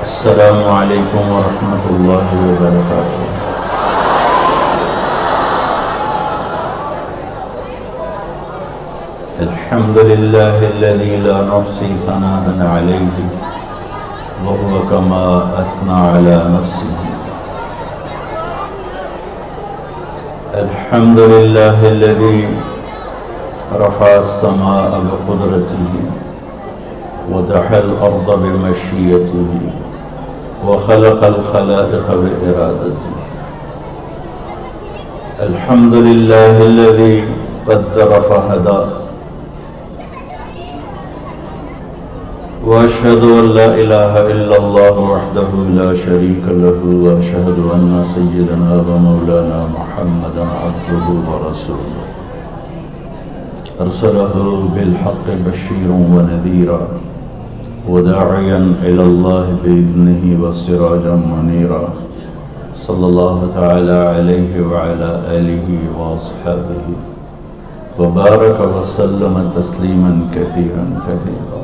السلام علیکم ورحمۃ اللہ وبرکاتہ۔ الحمد للہ الذی لا نحصی ثناء علیہ وهو كما اثنى على نفسه۔ الحمد للہ الذی رفع السماء بقدرته ودحى الأرض بمشيئته وخلق الخلائق بإرادته۔ الحمد لله الذي قدر فهدى، وأشهد أن لا إله إلا الله وحده لا شريك له، وأشهد أن سيدنا ومولانا محمدا عبده ورسوله أرسله بالحق بشيرا ونذيرا وداعيا إلى الله بإذنه وسراجا منيرا، صلى الله تعالى عليه وعلى آله وأصحابه وبارك وسلم تسليما كثيرا كثيرا۔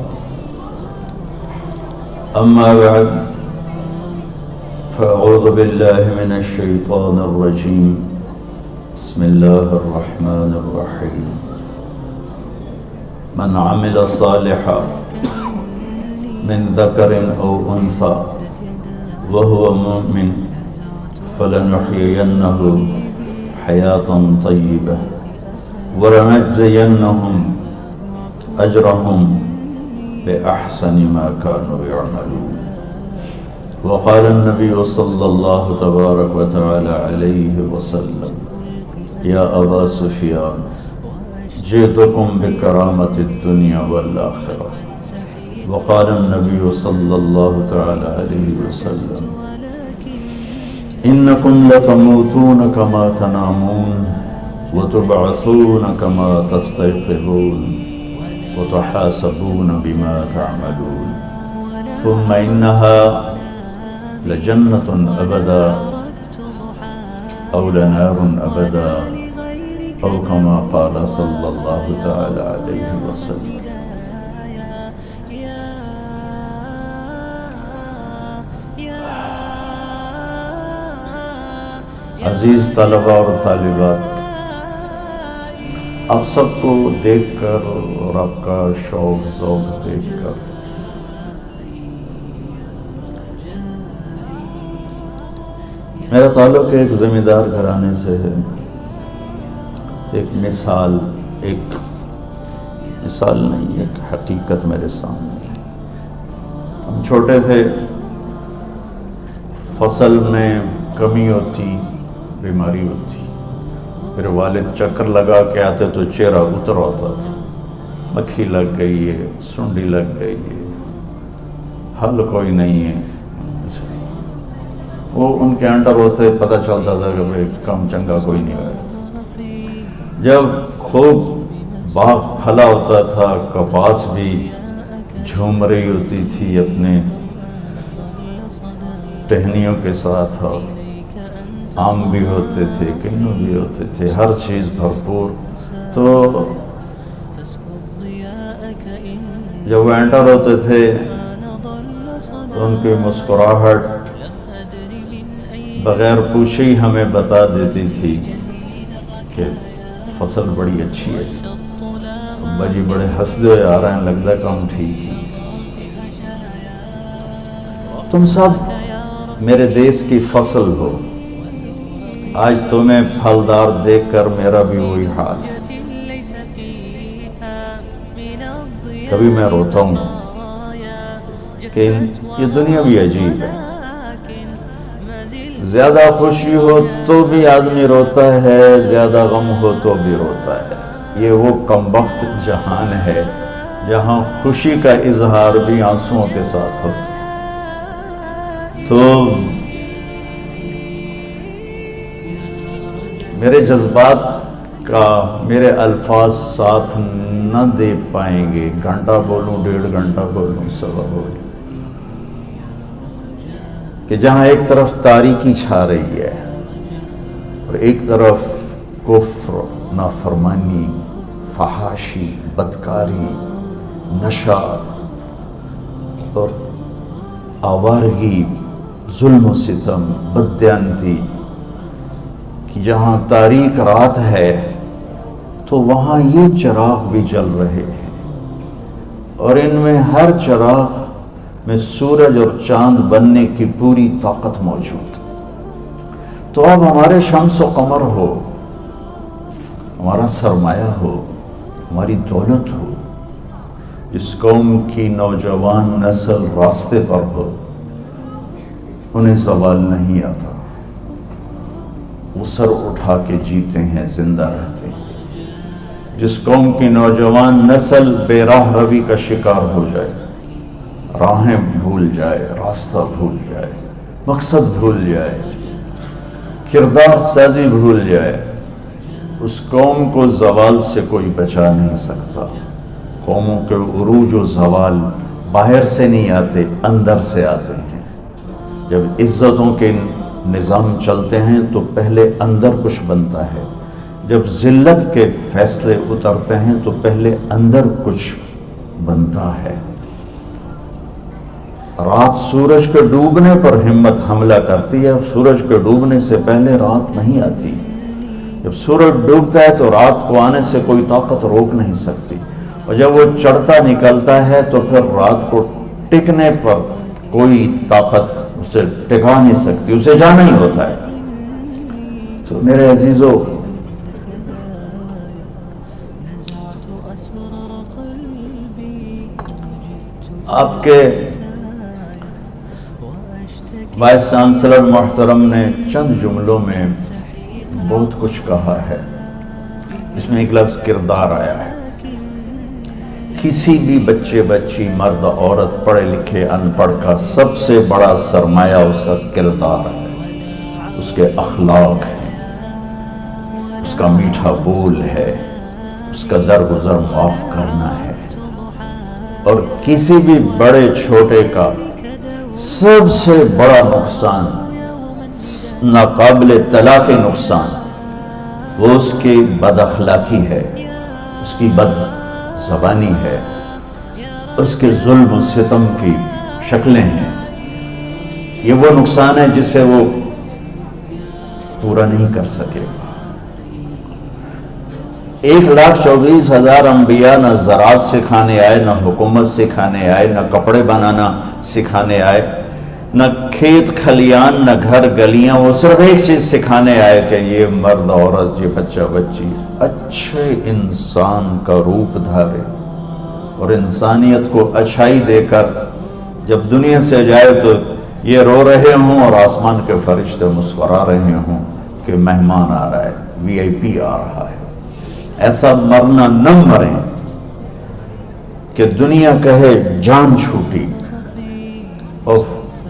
أما بعد، فأعوذ بالله من الشيطان الرجيم، بسم الله الرحمن الرحيم۔ من عمل صالحا من ذكر أو أنثى وهو مؤمن فلنحيينه حياة طيبة ولنجزينهم أجرهم بأحسن ما كانوا يعملون۔ وقال النبي صلى الله تبارك وتعالى عليه وسلم: يا أبا سفيان جئتكم بكرامة الدنيا والآخرة۔ وقال النبي صلى الله تعالى عليه وسلم: إنكم لتموتون كما تنامون وتبعثون كما تستيقظون وتحاسبون بما تعملون، ثم إنها لجنة أبدا أو لنار أبدا، أو كما قال صلى الله تعالى عليه وسلم۔ عزیز طلباء اور طالبات، آپ سب کو دیکھ کر اور آپ کا شوق ذوق دیکھ کر میرا تعلق ایک زمیندار گھرانے سے ہے۔ ایک مثال نہیں، ایک حقیقت میرے سامنے ہے۔ ہم چھوٹے تھے، فصل میں کمی ہوتی، بیماری ہوتی، میرے والد چکر لگا کے آتے تو چہرہ اتر ہوتا تھا، مکھی لگ گئی ہے، سنڈی لگ گئی ہے، حل کوئی نہیں ہے۔ وہ ان کے انڈر ہوتے پتہ چلتا تھا کہ بھئی کم چنگا کوئی نہیں ہوا۔ جب خوب باغ پھلا ہوتا تھا، کپاس بھی جھوم رہی ہوتی تھی اپنے ٹہنیوں کے ساتھ، اور آم بھی ہوتے تھے، کنو بھی ہوتے تھے، ہر چیز بھرپور۔ تو جب وہ انٹر ہوتے تھے تو ان کی مسکراہٹ بغیر پوچھے ہی ہمیں بتا دیتی تھی کہ فصل بڑی اچھی ہے۔ ابا جی بڑے ہنستے ہوئے آ رہے ہیں، لگتا کام ٹھیک ہی۔ تم سب میرے دیس کی فصل ہو، آج تمہیں پھلدار دیکھ کر میرا بھی وہی حال ہے۔ کبھی میں روتا ہوں کہ یہ دنیا بھی عجیب ہے، زیادہ خوشی ہو تو بھی آدمی روتا ہے، زیادہ غم ہو تو بھی روتا ہے۔ یہ وہ کمبخت جہان ہے جہاں خوشی کا اظہار بھی آنسوؤں کے ساتھ ہوتا ہے۔ تو میرے جذبات کا میرے الفاظ ساتھ نہ دے پائیں گے، گھنٹہ بولوں، 1.5 گھنٹہ بولوں، سوا بولوں، کہ جہاں ایک طرف تاریکی چھا رہی ہے اور ایک طرف کفر، نافرمانی، فحاشی، بدکاری، نشہ اور آوارگی، ظلم و ستم، بددیانتی کہ جہاں تاریک رات ہے تو وہاں یہ چراغ بھی جل رہے ہیں، اور ان میں ہر چراغ میں سورج اور چاند بننے کی پوری طاقت موجود ہے۔ تو اب ہمارے شمس و قمر ہو، ہمارا سرمایہ ہو، ہماری دولت ہو، جس قوم کی نوجوان نسل راستے پر ہو، انہیں سوال نہیں آتا، وہ سر اٹھا کے جیتے ہیں، زندہ رہتے ہیں۔ جس قوم کی نوجوان نسل بے راہ روی کا شکار ہو جائے، راہیں بھول جائے، راستہ بھول جائے، مقصد بھول جائے، کردار سازی بھول جائے، اس قوم کو زوال سے کوئی بچا نہیں سکتا۔ قوموں کے عروج و زوال باہر سے نہیں آتے، اندر سے آتے ہیں۔ جب عزتوں کے نظام چلتے ہیں تو پہلے اندر کچھ بنتا ہے، جب ذلت کے فیصلے اترتے ہیں تو پہلے اندر کچھ بنتا ہے۔ رات سورج کے ڈوبنے پر ہمت حملہ کرتی ہے، سورج کے ڈوبنے سے پہلے رات نہیں آتی۔ جب سورج ڈوبتا ہے تو رات کو آنے سے کوئی طاقت روک نہیں سکتی، اور جب وہ چڑھتا نکلتا ہے تو پھر رات کو ٹکنے پر کوئی طاقت اسے ٹکا نہیں سکتی، اسے جانا ہی ہوتا ہے۔ تو میرے عزیزو، آپ کے وائس چانسلر محترم نے چند جملوں میں بہت کچھ کہا ہے، اس میں ایک لفظ کردار آیا ہے۔ کسی بھی بچے بچی، مرد عورت، پڑھے لکھے ان پڑھ کا سب سے بڑا سرمایہ اس کا کردار ہے، اس کے اخلاق ہیں، اس کا میٹھا بول ہے، اس کا درگزر معاف کرنا ہے۔ اور کسی بھی بڑے چھوٹے کا سب سے بڑا نقصان، ناقابل تلافی نقصان، وہ اس کی بد اخلاقی ہے، اس کی بد زبانی ہے، اس کے ظلم و ستم کی شکلیں ہیں۔ یہ وہ نقصان ہے جسے وہ پورا نہیں کر سکے۔ 1,24,000 انبیاء نہ زراعت سکھانے آئے، نہ حکومت سکھانے آئے، نہ کپڑے بنانا سکھانے آئے، نہ کھیت کھلیان، نہ گھر گلیاں، وہ صرف ایک چیز سکھانے آئے کہ یہ مرد عورت، یہ بچہ بچی اچھے انسان کا روپ دھارے، اور انسانیت کو اچھائی دے کر جب دنیا سے جائے تو یہ رو رہے ہوں اور آسمان کے فرشتے مسکرا رہے ہوں کہ مہمان آ رہا ہے، وی آئی پی آ رہا ہے۔ ایسا مرنا نہ مریں کہ دنیا کہے جان چھوٹی، اور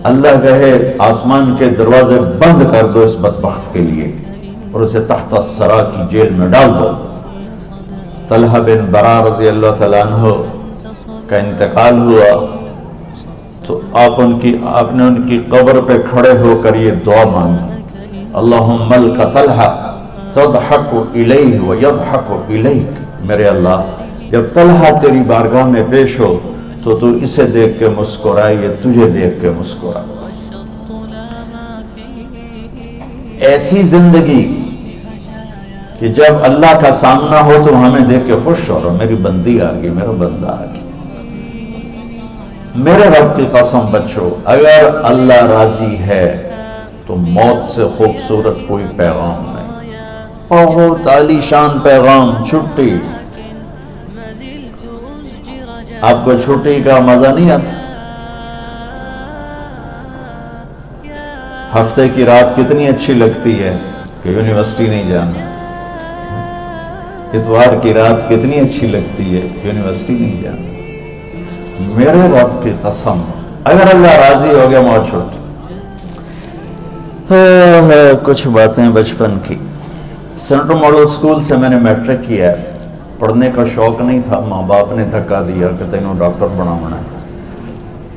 اللہ کہے آسمان کے دروازے بند کر دو اس بدبخت کے لیے اور اسے تحت الثری کی جیل میں ڈال دو۔ طلحہ بن برا رضی اللہ تعالیٰ عنہ کا انتقال ہوا تو آپ نے ان کی قبر پہ کھڑے ہو کر یہ دعا مانگی، اللہم ملک طلحہ تضحک الیہ ویضحک الیک، میرے اللہ جب طلحہ تیری بارگاہ میں پیش ہو تو تو اسے دیکھ کے مسکرائے، یہ تجھے دیکھ کے مسکرائے۔ ایسی زندگی کہ جب اللہ کا سامنا ہو تو ہمیں دیکھ کے خوش ہو رہا، میری بندی آ گئی، میرا بندہ آ گیا۔ میرے رب کی قسم بچو، اگر اللہ راضی ہے تو موت سے خوبصورت کوئی پیغام نہیں۔ بہت عالی شان پیغام، چھٹی۔ آپ کو چھٹی کا مزہ نہیں آتا؟ ہفتے کی رات کتنی اچھی لگتی ہے کہ یونیورسٹی نہیں جانا، اتوار کی رات کتنی اچھی لگتی ہے یونیورسٹی نہیں جانا۔ میرے رب کی قسم، اگر اللہ راضی ہو گیا موت چھوٹی۔ کچھ باتیں بچپن کی۔ سینٹرل ماڈل اسکول سے میں نے میٹرک کیا، پڑھنے کا شوق نہیں تھا، ماں باپ نے دھکا دیا کہ تینوں ڈاکٹر بنانا ہے،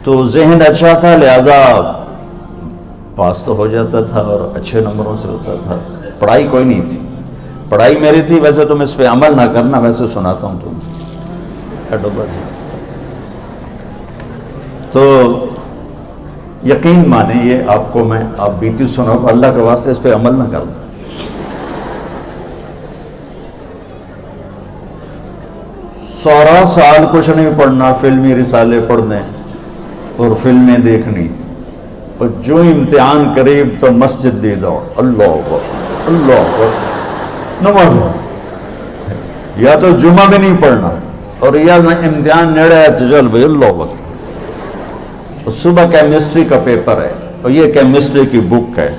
تو ذہن اچھا تھا لہذا پاس تو ہو جاتا تھا اور اچھے نمبروں سے ہوتا تھا، پڑھائی کوئی نہیں تھی۔ پڑھائی میری تھی، ویسے تم اس پہ عمل نہ کرنا، ویسے سناتا ہوں تم۔ تو یقین مانیں یہ آپ کو میں آپ بیتی سنو، اللہ کے واسطے اس پہ عمل نہ کر دیں۔ سارا سال کچھ نہیں پڑھنا، فلمی رسالے پڑھنے اور فلمیں دیکھنی، اور جو امتحان قریب تو مسجد دی دوڑ، اللہ اکبر اللہ اکبر، نماز یا تو جمعہ بھی نہیں پڑھنا، اور یا امتحان نیڑے ہے تو چل بھائی اللہ اکبر۔ صبح کیمسٹری کا پیپر ہے اور یہ کیمسٹری کی بک ہے،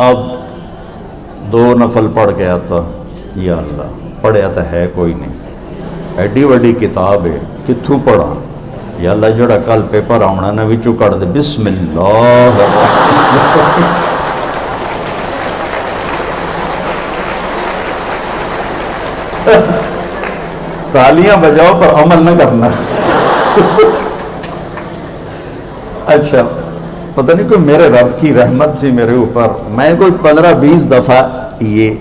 اب 2 نفل پڑھ کے آتا، یا اللہ پڑھیا تو ہے کوئی نہیں، ایڈی وڈی کتاب ہے کتھوں پڑھا، یا اللہ جڑا کل پیپر آنا نا وچوں کٹ دے، بسم اللہ تالیاں بجاؤ پر عمل نہ کرنا۔ اچھا پتہ نہیں کوئی میرے رب کی رحمت تھی میرے اوپر، میں کوئی 15-20 دفعہ یہ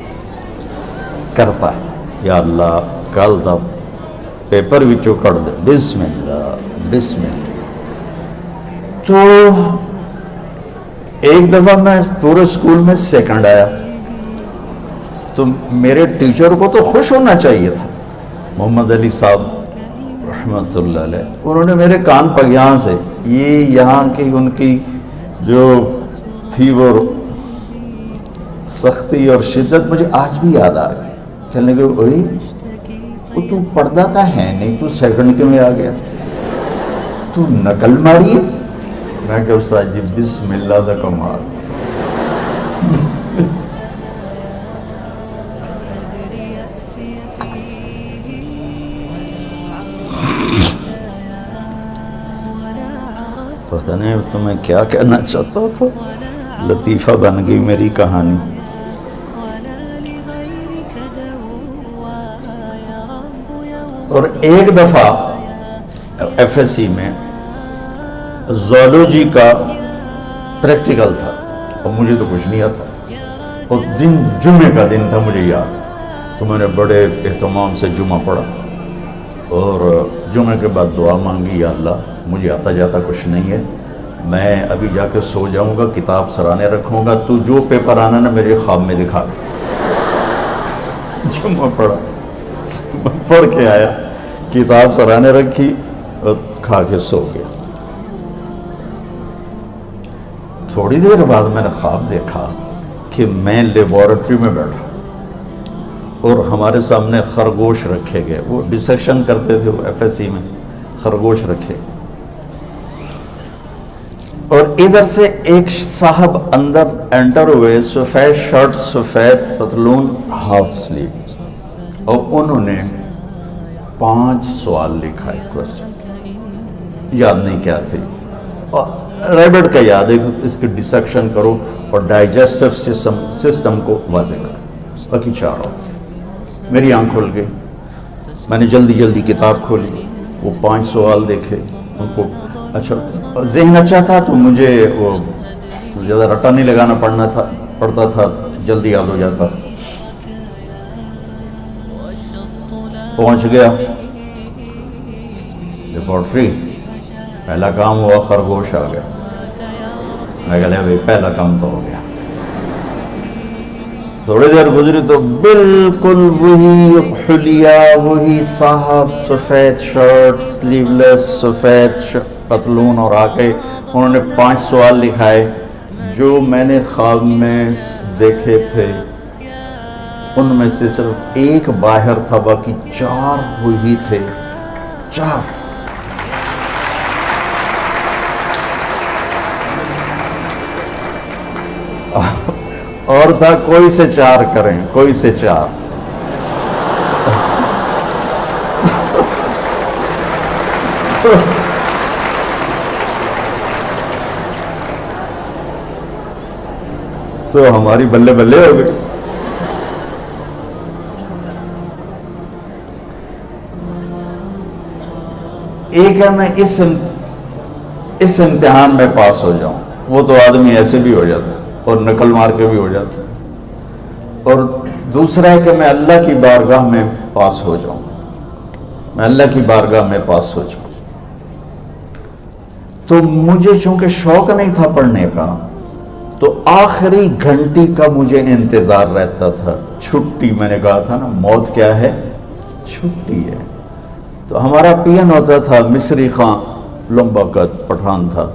کرتا ہے، یا اللہ کل دا پیپر وچوں کٹ دے، بسم اللہ بسم اللہ۔ تو ایک دفعہ میں پورے اسکول میں سیکنڈ آیا، تو میرے ٹیچر کو تو خوش ہونا چاہیے تھا، محمد علی صاحب رحمۃ اللہ علیہ، انہوں نے میرے کان پر یہاں سے یہ یہاں کی ان کی جو تھی وہ سختی اور شدت مجھے آج بھی یاد آ گئی، کہنے لگے اوئے وہ تو پڑھتا تھا ہے نہیں، تو سیکنڈ کے میں آ گیا، تو نقل ماری ہے؟ میں کہ استاد جی بسم اللہ دا کمال۔ پتہ نہیں تمہیں کیا کہنا چاہتا تھا، لطیفہ بن گئی میری کہانی۔ اور ایک دفعہ ایف ایس سی میں زولوجی کا پریکٹیکل تھا اور مجھے تو کچھ نہیں آتا، اور دن جمعے کا دن تھا مجھے یاد، تو میں نے بڑے اہتمام سے جمعہ پڑھا اور جمعے کے بعد دعا مانگی، یا اللہ مجھے آتا جاتا کچھ نہیں ہے، میں ابھی جا کے سو جاؤں گا، کتاب سرانے رکھوں گا، تو جو پیپر آنا نا میرے خواب میں دکھا دے۔ جمعہ پڑھا، پڑھ کے آیا، کتاب سرانے رکھی اور کھا کے سو گیا۔ تھوڑی دیر بعد میں نے خواب دیکھا کہ میں لیبارٹری میں بیٹھا اور ہمارے سامنے خرگوش رکھے گئے، وہ ڈسیکشن کرتے تھے وہ ایف ایس سی میں، خرگوش رکھے، اور ادھر سے ایک صاحب اندر انٹر ہوئے، سفید شرٹ سفید پتلون ہاف سلیو، اور انہوں نے 5 سوال لکھا ہے، کوسچن یاد نہیں کیا تھے، اور ریبٹ کا یاد ہے، اس کی ڈسیکشن کرو اور ڈائجسٹو سسٹم کو واضح کرو، باقی 4 ہو۔ میری آنکھ کھل گئی، میں نے جلدی جلدی کتاب کھولی، وہ 5 سوال دیکھے، ان کو اچھا ذہن اچھا تھا تو مجھے وہ زیادہ رٹا نہیں لگانا پڑتا تھا، جلدی یاد ہو جاتا۔ پہنچ گیا لیبارٹری، پہلا کام ہوا، خرگوش آ گیا، میں کہا بھائی پہلا کام تو ہو گیا۔ تھوڑی دیر گزری تو بالکل وہی حلیہ، وہی صاحب، سفید شرٹ سلیو لیس، سفید پتلون، اور آ کے انہوں نے 5 سوال لکھائے جو میں نے خواب میں دیکھے تھے، ان میں سے صرف ایک باہر تھا، باقی 4 وہی تھے، 4۔ اور تھا کوئی سے 4 کریں، کوئی سے 4۔ تو ہماری بلے بلے ہو گئی۔ ایک ہے میں اس امتحان میں پاس ہو جاؤں، وہ تو آدمی ایسے بھی ہو جاتا ہے اور نقل مار کے بھی ہو جاتا ہے، اور دوسرا ہے کہ میں اللہ کی بارگاہ میں پاس ہو جاؤں، میں اللہ کی بارگاہ میں پاس ہو جاؤں۔ تو مجھے چونکہ شوق نہیں تھا پڑھنے کا تو آخری گھنٹی کا مجھے انتظار رہتا تھا. چھٹی، میں نے کہا تھا نا موت کیا ہے؟ چھٹی ہے. تو ہمارا پین ہوتا تھا مصری خان لمبا کا پٹھان تھا،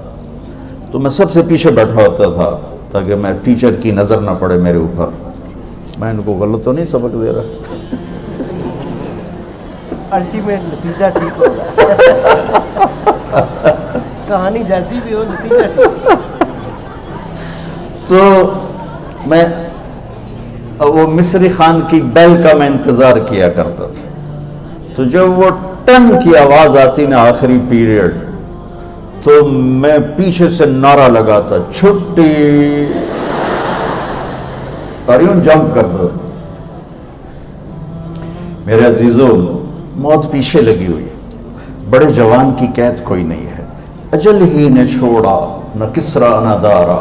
تو میں سب سے پیچھے بیٹھا ہوتا تھا تاکہ میں ٹیچر کی نظر نہ پڑے میرے اوپر. میں ان کو غلط تو نہیں سبق دے رہا؟ الٹیمیٹ نتیجہ ٹھیک ہوگا. کہانی جیسی بھی ہو نتیجہ ٹھیک. تو میں وہ مصری خان کی بیل کا میں انتظار کیا کرتا تھا. تو جب وہ ٹن کی آواز آتی نا آخری پیریڈ، تو میں پیچھے سے نعرہ لگاتا چھٹی، اور یوں جمپ کرتا. میرے عزیزوں، موت پیچھے لگی ہوئی، بڑے جوان کی قید کوئی نہیں ہے. اجل ہی نے چھوڑا نہ کسرا نہ دارا،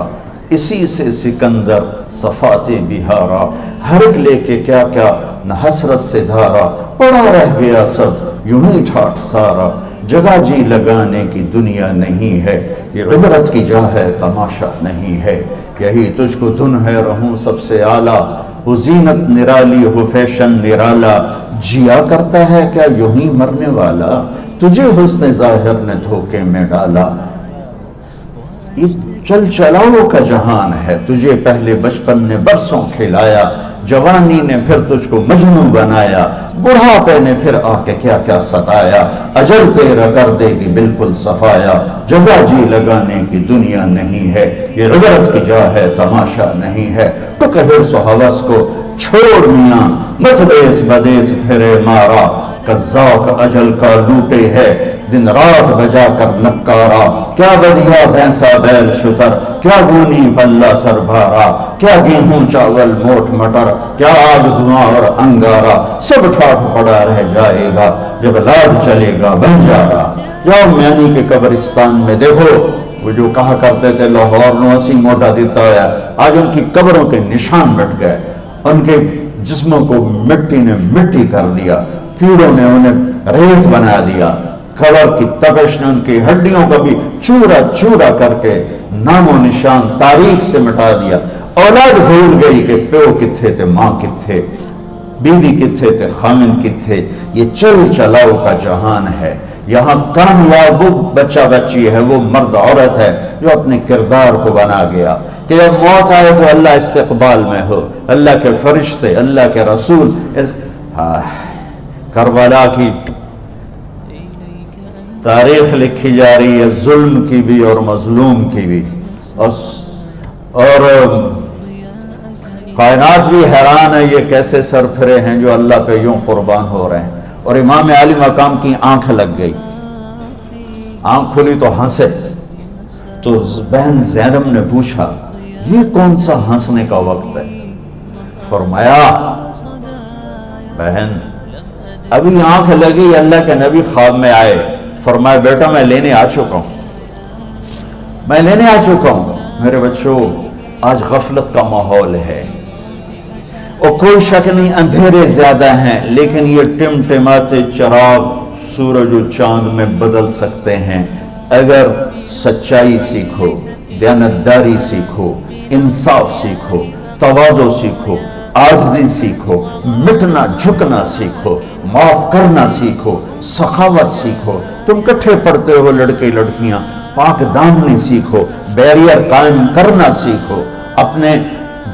اسی سے سکندر صفات بہارا. ہرگ لے کے کیا کیا نہ حسرت سے دھارا، پڑا رہ گیا سب یوں ہی ٹھاٹ سارا. جگہ جی لگانے کی دنیا نہیں ہے، یہ عبرت کی جا ہے تماشا نہیں ہے. یہی تجھ کو دھن ہے رہوں سب سے اعلیٰ، ہو زینت نرالی ہو فیشن نرالا. جیا کرتا ہے کیا یوں ہی مرنے والا، تجھے حسن ظاہر نے دھوکے میں ڈالا. یہ چل چلاؤ کا جہان ہے، تجھے پہلے بچپن نے برسوں کھلایا. جوانی نے پھر تجھ کو مجنوں بنایا، بڑھاپے نے پھر آ کے کیا کیا ستایا. اجل تیرا کر دے گی بالکل صفایا، جگہ جی لگانے کی دنیا نہیں ہے، یہ عبرت کی جا ہے تماشا نہیں ہے. تو کہ حرص و ہوس کو چھوڑ میاں، مت دیس بدیس پھرے مارا. قذاق اجل کا لوٹے ہے دن رات بجا کر نکارا. کیا بدیا بھینسا بیل شتر، کیا گونی بلہ سر بھارا. کیا گیہوں چاول موٹ مٹر، کیا آگ دھواں اور انگارا. سب ٹھاٹ پڑا رہ جائے گا جب لاد چلے گا بنجارا. جاؤ میانی کے قبرستان میں دیکھو، وہ جو کہا کرتے تھے لاہور نو اسی موٹا دیتا ہے، آج ان کی قبروں کے نشان مٹ گئے. ان کے جسموں کو مٹی نے مٹی کر دیا، کیڑوں نے انہیں ریت بنا دیا. قبر کی تپش نے ان کی ہڈیوں کو بھی چورا چورا کر کے نام و نشان تاریخ سے مٹا دیا. اولاد بھول گئی کہ پیو کتھے تھے، ماں کتھے، بیوی کتھے تھے، خامن کتھے. یہ چل چلاؤ کا جہان ہے. یہاں کامیاب وہ بچہ بچی ہے، وہ مرد عورت ہے جو اپنے کردار کو بنا گیا کہ جب موت آئے تو اللہ استقبال میں ہو، اللہ کے فرشتے، اللہ کے رسول. کربلا کی تاریخ لکھی جا رہی ہے، ظلم کی بھی اور مظلوم کی بھی، اور کائنات بھی حیران ہے یہ کیسے سر پھرے ہیں جو اللہ پہ یوں قربان ہو رہے ہیں. اور امام علی مقام کی آنکھ لگ گئی، آنکھ کھلی تو ہنسے. تو بہن زینب نے پوچھا یہ کون سا ہنسنے کا وقت ہے؟ فرمایا بہن ابھی آنکھ لگی، اللہ کے نبی خواب میں آئے، فرمایا بیٹا میں لینے آ چکا ہوں، میں لینے آ چکا ہوں. میرے بچوں آج غفلت کا ماحول ہے اور کوئی شک نہیں اندھیرے زیادہ ہیں، لیکن یہ ٹمٹماتے چراغ سورج و چاند میں بدل سکتے ہیں اگر سچائی سیکھو، دیانتداری سیکھو، انصاف سیکھو، تواضع سیکھو، عاجزی سیکھو، مٹنا جھکنا سیکھو، معاف کرنا سیکھو، سخاوت سیکھو. تم کٹھے پڑھتے ہو لڑکے لڑکیاں، پاک دامنی سیکھو، بیریئر قائم کرنا سیکھو، اپنے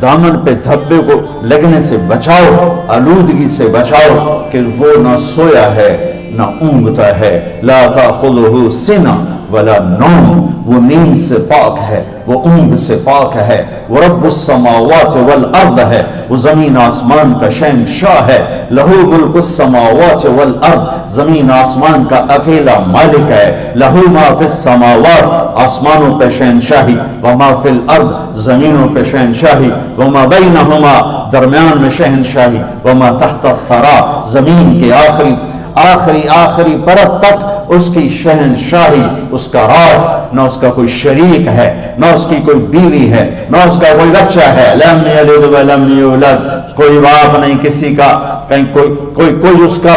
دامن پہ دھبے کو لگنے سے بچاؤ، آلودگی سے بچاؤ کہ وہ نہ سویا ہے نہ اونگتا ہے. لا تاخذہ سنہ ولا نوم، وہ نیند سے پاک ہے، وہ اونگ سے پاک ہے. وہ رب السماوات والارض ہے، وہ زمین آسمان کا شہنشاہ ہے. لہو ملک السماوات والارض، زمین آسمان کا اکیلا مالک ہے. لہو ما فی السماوات، آسمانوں پہ شہنشاہی، وما فی الارض، زمینوں پہ شہنشاہی، وما بینہما، درمیان میں شہنشاہی، وما تحت الثری، زمین کے آخری پرت تک اس کی شہنشاہی، اس کا راج. نہ اس کا کوئی شریک ہے، نہ اس کی کوئی بیوی ہے، نہ اس کا کوئی بچہ ہے. لم یلد ولم یولد، کوئی باپ نہیں کسی کا، کہیں کوئی اس کا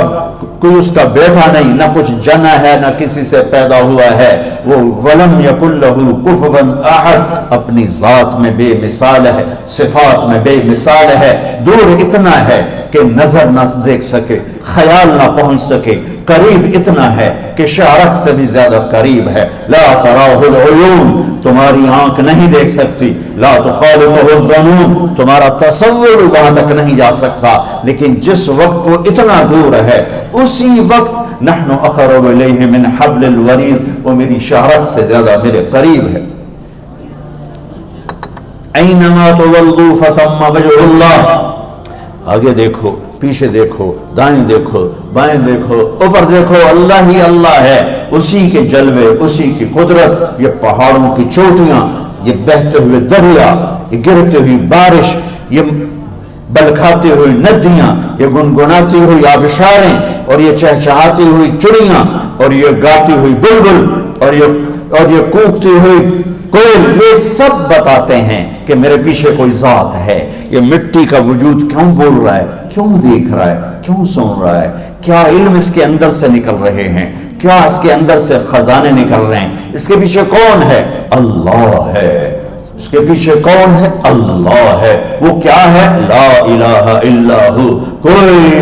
کوئی اس کا بیٹا نہیں، نہ کچھ جنا ہے، نہ کسی سے پیدا ہوا ہے، وہ ولم یکن لہ کفوا احد، اپنی ذات میں بے مثال ہے، صفات میں بے مثال ہے، دور اتنا ہے کہ نظر نہ دیکھ سکے، خیال نہ پہنچ سکے، قریب اتنا ہے کہ شعرک سے بھی زیادہ قریب ہے، لا تراہ العیون، تمہاری آنکھ نہیں دیکھ سکتی، لا تخالطہ الظنون، تمہارا تصور وہاں تک نہیں جا سکتا، لیکن جس وقت وہ اتنا دور ہے اسی وقت نحن اقرب الیہ من حبل الورید، وہ میری شعرک سے زیادہ میرے قریب ہے۔ اینما تولوا فثم وجہ اللہ، آگے دیکھو، پیچھے دیکھو، دائیں دیکھو، بائیں دیکھو، اوپر دیکھو، اللہ ہی اللہ ہے، اسی کے جلوے، اسی کی قدرت، یہ پہاڑوں کی چوٹیاں، یہ بہتے ہوئے دریا، یہ گرتے ہوئی بارش، یہ بلکھاتی ہوئی ندیاں، یہ گنگناتی ہوئی آبشاریں، اور یہ چہچہاتی ہوئی چڑیاں، اور یہ گاتی ہوئی بلبل، اور یہ کوکتی ہوئی کوئل، یہ سب بتاتے ہیں کہ میرے پیچھے کوئی ذات ہے۔ یہ مٹی کا وجود کیوں بول رہا ہے، کیوں دیکھ رہا ہے، کیوں سن رہا ہے، کیا علم اس کے اندر سے نکل رہے ہیں، کیا اس کے اندر سے خزانے نکل رہے ہیں، اس کے پیچھے کون ہے؟ اللہ ہے۔ اس کے پیچھے کون ہے؟ اللہ ہے۔ وہ کیا ہے؟ لا الہ الا ہو، کوئی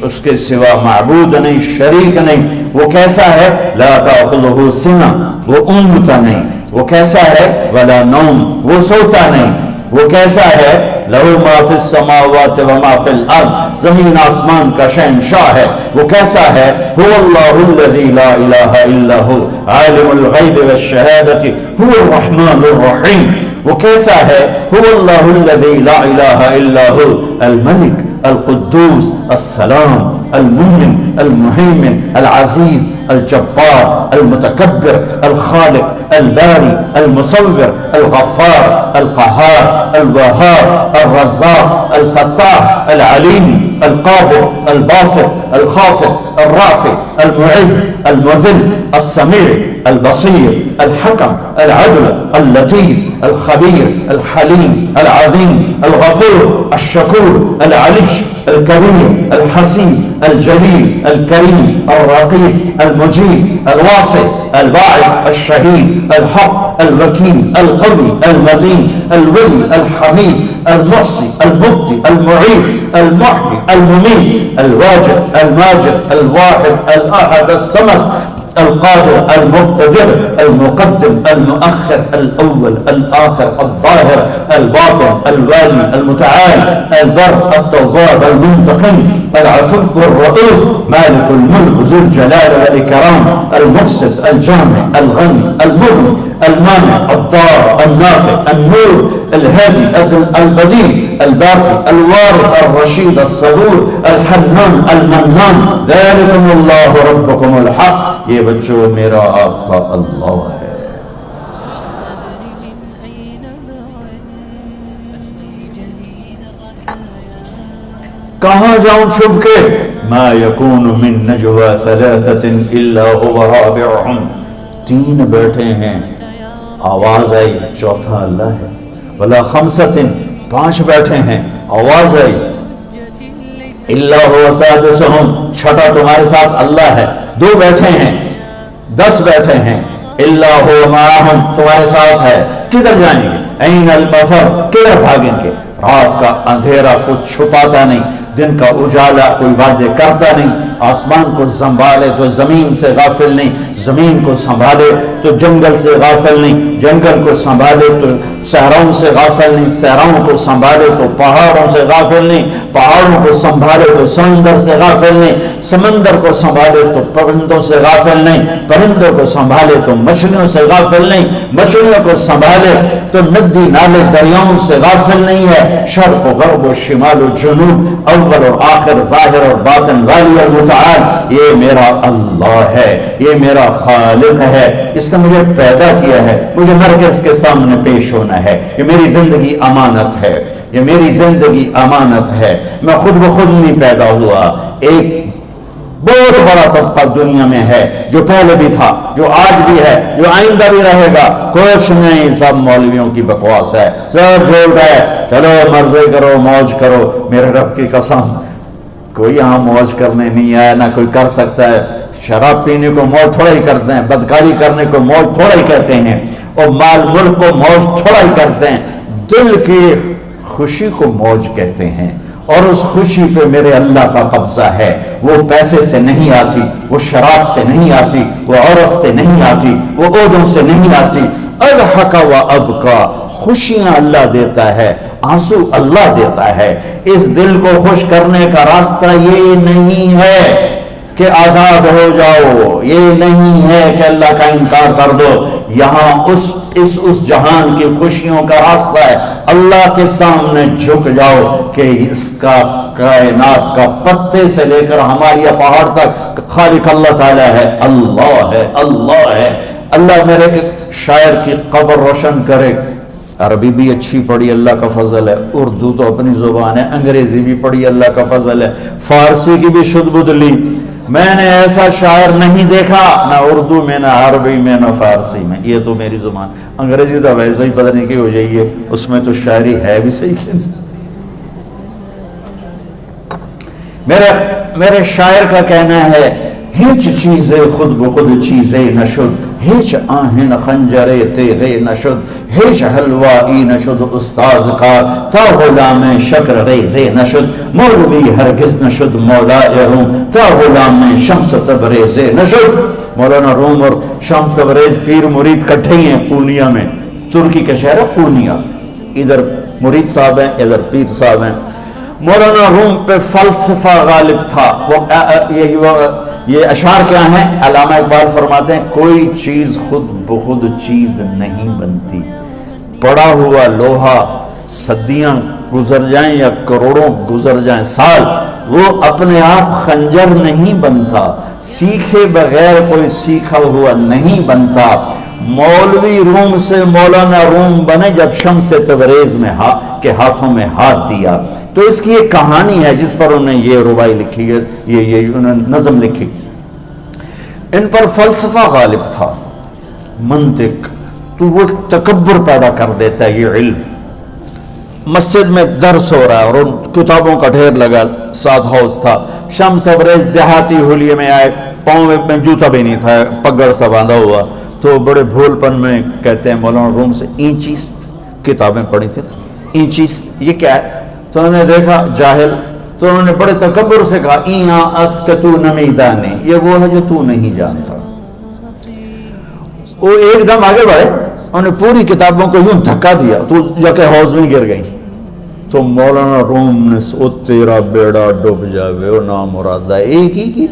اس کے سوا معبود نہیں، شریک نہیں۔ وہ کیسا ہے؟ لا تأخذہ سنہ، وہ اونگتا نہیں۔ وہ کیسا ہے؟ ولا نوم، وہ سوتا نہیں۔ وہ کیسا ہے؟ لہ ما فی السماوات و ما فی الارض، زمین آسمان کا شہنشاہ ہے۔ وہ کیسا ہے؟ هو اللہ الذی لا الہ الا ہو، عالم الغیب والشہادۃ، هو الرحمن الرحیم۔ وہ کیسا ہے؟ هو اللہ الذی لا الہ الا ہو، الملک القدوس السلام المؤمن المہیمن العزیز الجبار المتکبر الخالق الباری المصور الغفار القہار الوہاب الرزاق الفتاح العلیم القابض الباسط الخافض الرافع المعز المذل السمیع البصیر الحکم العدل اللطیف الخبیر الحلیم العظیم الغفور الشکور العلی الكبير الحسيب الجليل الكريم الرقيب المجيب الواسع الباعث الشهيد الحق الوكيل القوي المتين الولي الحميد المحصي المبدي المعيد المحيي المميت الواجد الماجد الواحد الأحد الصمد القادر المقتدر المقدم المؤخر الأول الآخر الظاهر الباطن الوالي المتعال البر التواب المنتقم العفو الرؤوف مالك الملك ذو الجلال والإكرام المقسط الجامع الغني المغني المانع الضار النافع النور الهادي البديع الباقي الوارث الرشيد الصبور الحنان المنان ذلكم الله ربكم الحق۔ یہ بچوں میرا آپ کا اللہ ہے۔ کہاں جاؤں چھپ کے؟ ما یکون من نجوى ثلاثة الا هو رابعهم، تین بیٹھے ہیں، آواز آئی، چوتھا اللہ ہے۔ ولا خمسة، پانچ بیٹھے ہیں، آواز آئی، الا هو سادسهم، چھٹا تمہارے ساتھ اللہ ہے۔ دو بیٹھے ہیں، 10 بیٹھے ہیں، الا هو معهم، تمہارے ساتھ ہے۔ کدھر جائیں گے؟ این المفر، کدھر بھاگیں گے؟ رات کا اندھیرا کچھ چھپاتا نہیں، دن کا اجالا کوئی واضح کرتا نہیں۔ آسمان کو سنبھالے تو زمین سے غافل نہیں، زمین کو سنبھالے تو جنگل سے غافل نہیں، جنگل کو سنبھالے تو صحراؤں سے غافل نہیں، صحراؤں کو سنبھالے تو پہاڑوں سے غافل نہیں، پہاڑوں کو سنبھالے تو سمندر سے غافل نہیں، سمندر کو سنبھالے تو پرندوں سے غافل نہیں، پرندوں کو سنبھالے تو مچھلیوں سے غافل نہیں، مچھلیوں کو سنبھالے تو ندی نالے دریاؤں سے غافل نہیں ہے۔ شرق و غرب و شمال و جنوب، اول اور آخر، ظاہر اور باطن، والی اور متعال، یہ میرا اللہ ہے، یہ میرا خالق ہے۔ اس نے مجھے پیدا کیا ہے، مجھے مرکز کے سامنے پیش ہونا ہے۔ یہ میری زندگی امانت ہے، یہ میری زندگی امانت ہے۔ میں خود بخود نہیں پیدا ہوا۔ ایک بہت بڑا طبقہ دنیا میں ہے، جو پہلے بھی تھا، جو آج بھی ہے، جو آئندہ بھی رہے گا۔ کچھ نہیں، سب مولویوں کی بکواس ہے، سب جھوٹ ہے۔ چلو مرضی کرو، موج کرو، میرے رب کی قسم کوئی یہاں موج کرنے نہیں آیا، نہ کوئی کر سکتا ہے. شراب پینے کو موج تھوڑا ہی کرتے ہیں، بدکاری کرنے کو موج تھوڑا ہی کہتے ہیں، اور مال ملک کو موج تھوڑا ہی کرتے ہیں. دل کی خوشی کو موج کہتے ہیں، اور اس خوشی پہ میرے اللہ کا قبضہ ہے. وہ پیسے سے نہیں آتی، وہ شراب سے نہیں آتی، وہ عورت سے نہیں آتی، وہ عہدوں سے نہیں آتی. اضحک و ابکا، خوشیاں اللہ دیتا ہے، آنسو اللہ دیتا ہے. اس دل کو خوش کرنے کا راستہ یہ نہیں ہے کہ آزاد ہو جاؤ، یہ نہیں ہے کہ اللہ کا انکار کر دو. یہاں اس جہان کی خوشیوں کا راستہ ہے اللہ کے سامنے جھک جاؤ کہ اس کا کائنات کا پتے سے لے کر ہماری پہاڑ تک خالق اللہ تعالیٰ ہے، اللہ ہے، اللہ ہے. اللہ میرے شاعر کی قبر روشن کرے. عربی بھی اچھی پڑھی، اللہ کا فضل ہے. اردو تو اپنی زبان ہے، انگریزی بھی پڑھی، اللہ کا فضل ہے. فارسی کی بھی شد بدھ لی. میں نے ایسا شاعر نہیں دیکھا، نہ اردو میں، نہ عربی میں، نہ فارسی میں. یہ تو میری زبان. انگریزی تو ویسے ہی پتہ نہیں کی ہو جائیے، اس میں تو شاعری ہے بھی صحیح کہ نہیں. میرے شاعر کا کہنا ہے ہیچ چیزیں خود بخود چیزیں نشد، ہیچ آہن خنجر تیغے نشد، ہیچ حلوائی نشد استاذ کا تا غلام شکر ریزے نشد، مولوی ہرگز نشد مولا روم تا غلام شمس تبریز نشد. مولانا روم اور شمس تبریز پیر مرید کٹھے ہی ہیں پورنیا میں. ترکی کا شہر ہے پورنیا، ادھر مرید صاحب ہیں، ادھر پیر صاحب ہیں. مولانا روم پہ فلسفہ غالب تھا. یہ اشعار کیا ہیں؟ علامہ اقبال فرماتے ہیں کوئی چیز خود بخود چیز نہیں بنتی. پڑا ہوا لوہا صدیاں گزر جائیں یا کروڑوں گزر جائیں سال، وہ اپنے آپ خنجر نہیں بنتا. سیکھے بغیر کوئی سیکھا ہوا نہیں بنتا. مولوی روم سے مولانا روم بنے جب شمس تبریز میں کے ہاتھوں میں ہاتھ دیا. تو اس کی ایک کہانی ہے جس پر انہوں نے یہ ربائی لکھی ہے، یہ انہوں نے نظم لکھی. ان پر فلسفہ غالب تھا، منطق. تو وہ تکبر پیدا کر دیتا ہے یہ علم. مسجد میں درس ہو رہا ہے اور ان کتابوں کا ڈھیر لگا. ساتھ ہاؤس تھا. شمس تبریز دیہاتی ہولیے میں آئے، پاؤں میں جوتا بھی نہیں تھا، پگڑ سا باندھا ہوا. تو بڑے بھول پن میں کہتے ہیں مولانا روم سے اینچیست کتابیں پڑھی تھی. اینچیست یہ کیا ہے؟ تو انہوں نے دیکھا جاہل، تو انہوں نے بڑے تکبر سے کہا ایہاں اس کہ تو نمیدانی، یہ وہ ہے جو تو نہیں جانتا. وہ ایک دم آگے بڑھے، انہوں نے پوری کتابوں کو یوں دھکا دیا تو جا کے حوض میں گر گئی. تو مولانا روم نے او تیرا بیڑا ڈوب جاوے او نام مراد ہے ایک ہی کی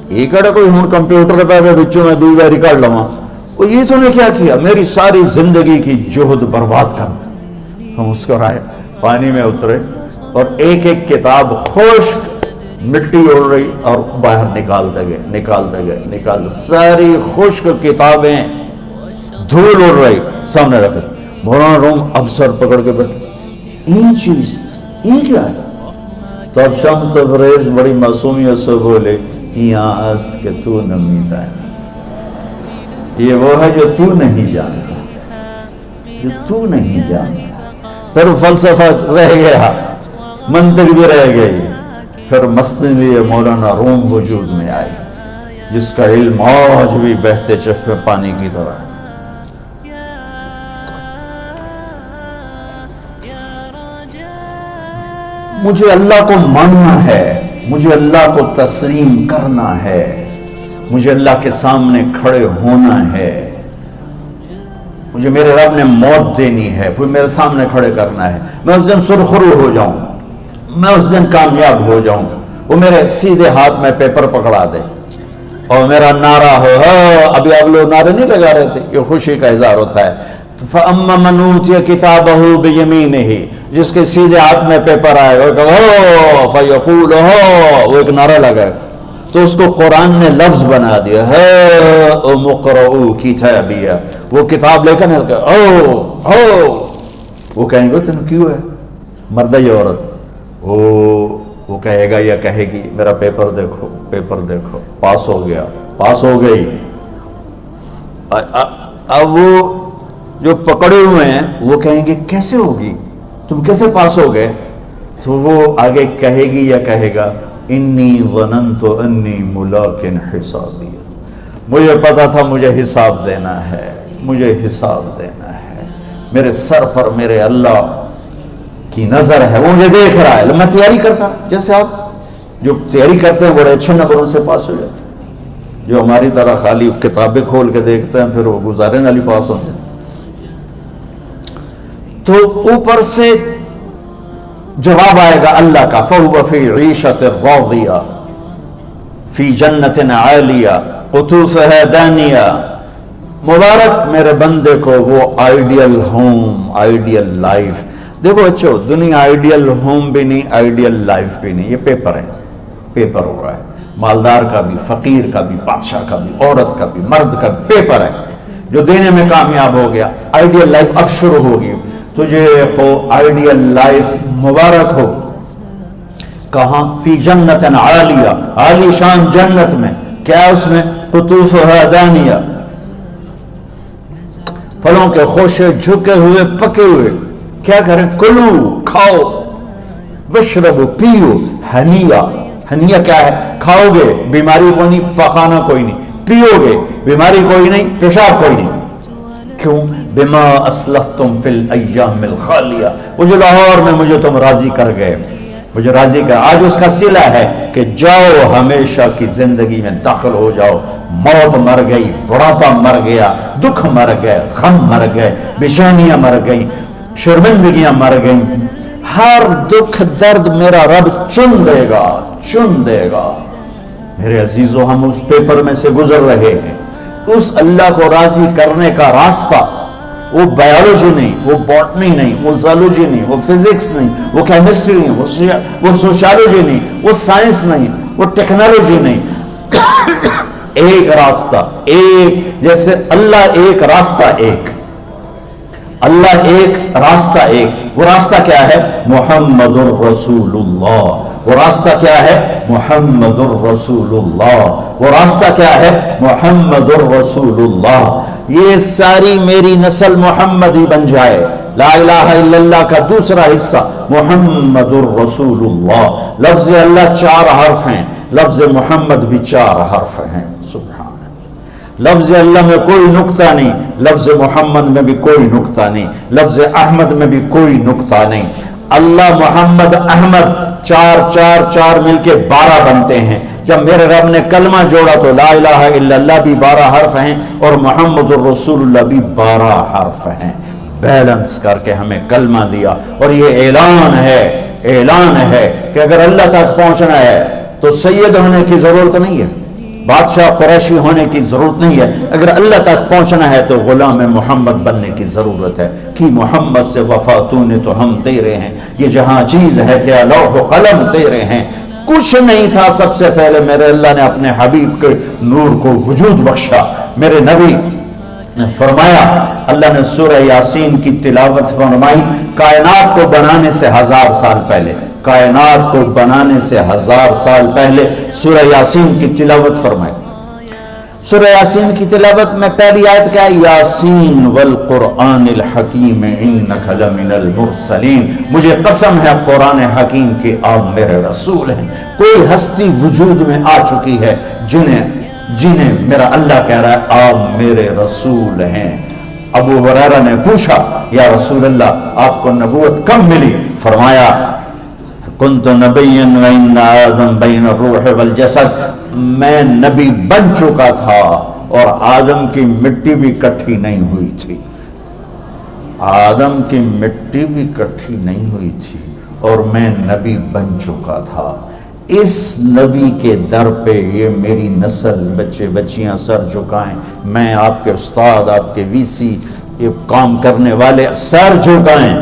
ایک اڑا کوئی ہوں کمپیوٹر پہ بچوں میں دوسرا ریکارڈ لواں. وہ یہ تو نے کیا کیا؟ میری ساری زندگی کی جہد برباد کر دی. ہم اس کو رائے پانی میں اترے اور ایک ایک کتاب خشک مٹی اڑ رہی اور باہر نکالتے گئے ساری خشک کتابیں دھول اڑ رہی سامنے رکھ. مولانا روم اب سر پکڑ کے بیٹھے، یہ چیز یہ کیا ہے؟ تو اب شمس تبریز بڑی معصومیت سے بولے یہاں است کہ تو نمیتا ہے، یہ وہ ہے جو تو نہیں جانتا، جو تو نہیں جانتا. پھر فلسفہ رہ گیا، منطق بھی رہ گئی. پھر مصنوی مولانا روم وجود میں آئی جس کا علم آج بھی بہتے چشمے پانی کی طرح. مجھے اللہ کو ماننا ہے، مجھے اللہ کو تسلیم کرنا ہے، مجھے اللہ کے سامنے کھڑے ہونا ہے. مجھے میرے رب نے موت دینی ہے، پھر میرے سامنے کھڑے کرنا ہے. میں اس دن سرخرو ہو جاؤں، میں اس دن کامیاب ہو جاؤں، وہ میرے سیدھے ہاتھ میں پیپر پکڑا دے اور میرا نعرہ ہو. ابھی آپ لوگ نعرے نہیں لگا رہے تھے، یہ خوشی کا اظہار ہوتا ہے. فَأَمَّا مَنْ أُوتِيَ كِتَابَهُ بِيَمِينِهِ، جس کے سیدھے ہاتھ میں پیپر آئے اور کہو فَيَقُولُ وہ ایک نعرہ لگائے تو اس کو قرآن نے لفظ بنا دیا ہے مقرؤ کتابیہ. وہ کتاب لے کر وہ کہیں گے تم کیوں ہے مرد یا عورت؟ وہ کہے گا یا کہے گی میرا پیپر دیکھو، پیپر دیکھو، پاس ہو گیا، پاس ہو گئی. اب وہ جو پکڑے ہوئے ہیں وہ کہیں گے کیسے ہوگی، تم کیسے پاس ہو گئے؟ تو وہ آگے کہے گی یا کہے گا انی ظننت انی ملاقٍ حسابی، مجھے پتا تھا مجھے حساب دینا ہے، مجھے حساب دینا ہے، میرے سر پر میرے اللہ کی نظر ہے، وہ مجھے دیکھ رہا ہے۔ میں تیاری کرتا، جیسے آپ جو تیاری کرتے ہیں بڑے اچھے نمبروں سے پاس ہو جاتے ہیں، جو ہماری طرح خالی کتابیں کھول کے دیکھتے ہیں پھر وہ گزارے والی پاس ہوتے ہیں۔ تو اوپر سے جواب آئے گا اللہ کا، فَهُوَ فِي عِيشَةٍ رَاضِيَةٍ فِي جَنَّةٍ عَالِيَةٍ قُطُوفُهَا دَانِيَةٌ۔ مبارک میرے بندے کو وہ آئیڈیل ہوم، آئیڈیل لائف۔ دیکھو بچو، دنیا آئیڈیل ہوم بھی نہیں، آئیڈیل لائف بھی نہیں، یہ پیپر ہے، پیپر ہو رہا ہے، مالدار کا بھی، فقیر کا بھی، بادشاہ کا بھی، عورت کا بھی، مرد کا بھی پیپر ہے۔ جو دینے میں کامیاب ہو گیا، آئیڈیل لائف اب شروع ہوگی۔ تجھے ہو آئیڈیل لائف مبارک ہو۔ کہاں؟ فی جنت عالیہ، عالی شان جنت میں، کیا اس میں؟ قطوفها دانیہ، پھلوں کے خوشے جھکے ہوئے پکے ہوئے۔ کیا کریں؟ کلو، کھاؤ، وشربو، پیو، ہنیا۔ ہنیا کیا ہے؟ کھاؤ گے بیماری کوئی نہیں، پخانا کوئی نہیں، پیو گے بیماری کوئی نہیں، پیشاب کوئی نہیں۔ کیوں؟ بما اسلفتم فی الایام الخالیہ، وہ جو لاہور میں مجھے تم راضی کر گئے، مجھے راضی کر، آج اس کا صلہ ہے کہ جاؤ ہمیشہ کی زندگی میں داخل ہو جاؤ۔ موت مر گئی، بڑھاپا مر گیا، دکھ مر گئے، غم مر گئے، بے چینیاں مر گئی، شرمندگیاں مر گئیں، ہر دکھ درد میرا رب چن دے گا، چن دے گا۔ میرے عزیزو، ہم اس پیپر میں سے گزر رہے ہیں۔ اس اللہ کو راضی کرنے کا راستہ، وہ بایولوجی نہیں، وہ باٹنی نہیں، وہ زالوجی نہیں، وہ فزکس نہیں، وہ کیمسٹری نہیں، وہ سوشالوجی نہیں، وہ سائنس نہیں، وہ ٹیکنالوجی نہیں۔ ایک راستہ، ایک، جیسے اللہ ایک، راستہ ایک، اللہ ایک، راستہ ایک۔ وہ راستہ کیا ہے؟ محمد الرسول اللہ۔ وہ راستہ کیا ہے؟ محمد الرسول اللہ۔ وہ راستہ کیا ہے؟ محمد الرسول اللہ۔ یہ ساری میری نسل محمدی بن جائے، لا الہ الا اللہ کا دوسرا حصہ محمد الرسول اللہ۔ لفظ اللہ 4 حرف ہیں، لفظ محمد بھی 4 حرف ہیں۔ سبحان اللہ۔ لفظ اللہ میں کوئی نقطہ نہیں، لفظ محمد میں بھی کوئی نقطہ نہیں، لفظ احمد میں بھی کوئی نقطہ نہیں۔ اللہ، محمد، احمد، 4 4 4 مل کے 12 بنتے ہیں۔ جب میرے رب نے کلمہ جوڑا تو لا الہ الا اللہ بھی 12 حرف ہیں اور محمد الرسول اللہ بھی 12 حرف ہیں۔ بیلنس کر کے ہمیں کلمہ دیا، اور یہ اعلان ہے، اعلان ہے کہ اگر اللہ تک پہنچنا ہے تو سید ہونے کی ضرورت نہیں ہے، بادشاہ قریشی ہونے کی ضرورت نہیں ہے۔ اگر اللہ تک پہنچنا ہے تو غلام محمد بننے کی ضرورت ہے۔ کہ محمد سے وفا تو نے تو ہم تیرے ہیں، یہ جہاں چیز ہے کیا لوح و قلم تیرے ہیں۔ کچھ نہیں تھا، سب سے پہلے میرے اللہ نے اپنے حبیب کے نور کو وجود بخشا۔ میرے نبی نے فرمایا، اللہ نے سورہ یاسین کی تلاوت فرمائی کائنات کو بنانے سے 1000 سال پہلے، کائنات کو بنانے سے 1000 سال پہلے سورہ یاسین کی تلاوت فرمائی۔ سورہ یاسین کی تلاوت میں پہلی آیت کیا ہے؟ یاسین والقرآن الحکیم انک لمن المرسلین، مجھے قسم ہے قرآن حکیم کے آپ میرے رسول ہیں۔ کوئی ہستی وجود میں آ چکی ہے جنہیں میرا اللہ کہہ رہا ہے آپ میرے رسول ہیں۔ ابو ہریرہ نے پوچھا، یا رسول اللہ آپ کو نبوت کب ملی؟ فرمایا کنت نبیا وان آدم بین الروح والجسد، میں نبی بن چکا تھا اور آدم کی مٹی بھی کٹھی نہیں ہوئی تھی، آدم کی مٹی بھی کٹھی نہیں ہوئی تھی اور میں نبی بن چکا تھا۔ اس نبی کے در پہ یہ میری نسل، بچے بچیاں سر جھکائیں، میں آپ کے استاد، آپ کے وی سی، یہ کام کرنے والے سر جھکائیں،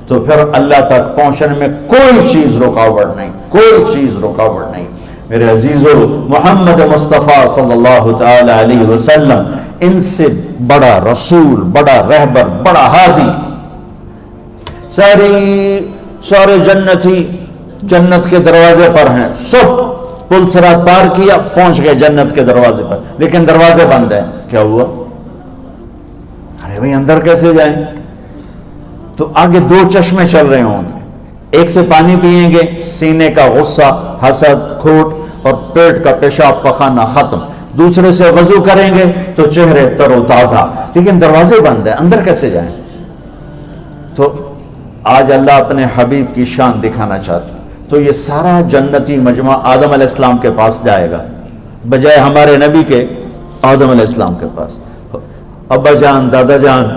تو پھر اللہ تک پہنچنے میں کوئی چیز رکاوٹ نہیں، کوئی چیز رکاوٹ نہیں۔ میرے عزیزو، محمد مصطفیٰ صلی اللہ تعالی علیہ وسلم ان سے بڑا رسول، بڑا رہبر، بڑا ہادی، سارے جنتی جنت کے دروازے پر ہیں، سب پل صراط پار کیا، پہنچ گئے جنت کے دروازے پر، لیکن دروازے بند ہیں۔ کیا ہوا؟ ارے بھائی اندر کیسے جائیں؟ تو آگے 2 چشمے چل رہے ہوں گے، ایک سے پانی پیئیں گے سینے کا غصہ، حسد، کھوٹ اور پیٹ کا پیشاب پخانا ختم، دوسرے سے وضو کریں گے تو چہرے تر و تازہ، لیکن دروازے بند ہیں، اندر کیسے جائیں؟ تو آج اللہ اپنے حبیب کی شان دکھانا چاہتا، تو یہ سارا جنتی مجمع آدم علیہ السلام کے پاس جائے گا بجائے ہمارے نبی کے آدم علیہ السلام کے پاس۔ ابا جان، دادا جان،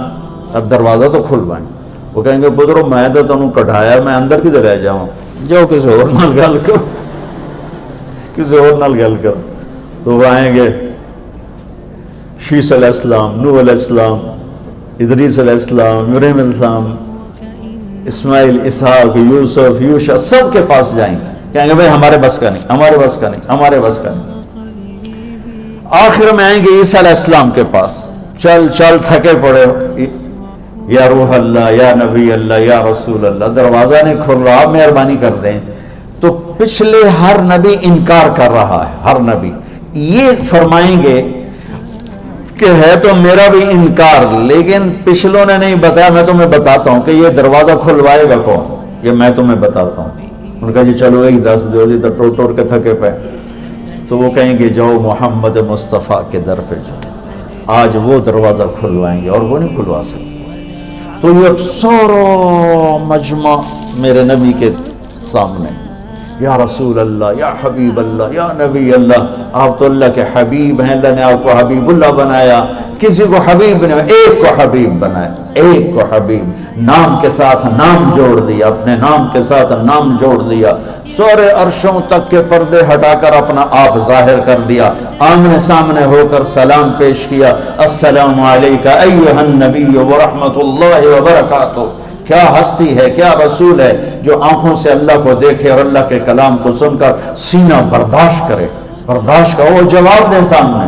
اب دروازہ تو کھلوائیں۔ وہ کہیں گے پترو میں تو تمہیں کٹھایا، میں اندر کدھر رہ جاؤں، جاؤ کسی اور نال گل کرو، کسی اور نال گل کرو۔ تو وہ آئیں گے شیس علیہ السلام، نوح علیہ السلام، ادریس علیہ السلام، ابراہیم علیہ السلام، اسماعیل، اسحاق، یوسف، یوشع، سب کے پاس جائیں گے، کہیں گے بھائی ہمارے بس کا نہیں، ہمارے بس کا نہیں، ہمارے بس کا نہیں۔ آخر میں آئیں گے عیسیٰ علیہ السلام کے پاس، چل چل تھکے پڑے، یا روح اللہ، یا نبی اللہ، یا رسول اللہ، دروازہ نہیں کھل رہا، آپ مہربانی کر دیں۔ تو پچھلے ہر نبی انکار کر رہا ہے، ہر نبی یہ فرمائیں گے کہ ہے تو میرا بھی انکار، لیکن پچھلوں نے نہیں بتایا، میں تمہیں بتاتا ہوں کہ یہ دروازہ کھلوائے گا کون، یہ میں تمہیں بتاتا ہوں۔ ان کا جی چلو یہی دس دو جی، تو ٹور ٹور کے تھکے پہ۔ تو وہ کہیں گے جاؤ محمد مصطفیٰ کے در پہ جاؤ، آج وہ دروازہ کھلوائیں گے اور وہ نہیں کھلوا سکتے۔ تو یہ سارا مجمع میرے نبی کے سامنے، یا رسول اللہ، یا حبیب اللہ، یا نبی اللہ، آپ تو اللہ کے حبیب ہیں، اللہ نے آپ کو حبیب اللہ بنایا، کسی کو حبیب نہیں، ایک کو حبیب بنایا، ایک کو حبیب، نام کے ساتھ نام جوڑ دیا، اپنے نام کے ساتھ نام جوڑ دیا، سورے عرشوں تک کے پردے ہٹا کر اپنا آپ ظاہر کر دیا، آمنے سامنے ہو کر سلام پیش کیا، السلام علیکہ ایھا النبی ورحمۃ اللہ وبرکاتہ۔ کیا ہستی ہے، کیا رسول ہے جو آنکھوں سے اللہ کو دیکھے اور اللہ کے کلام کو سن کر سینہ برداشت کرے، برداشت کا وہ جواب دے سامنے،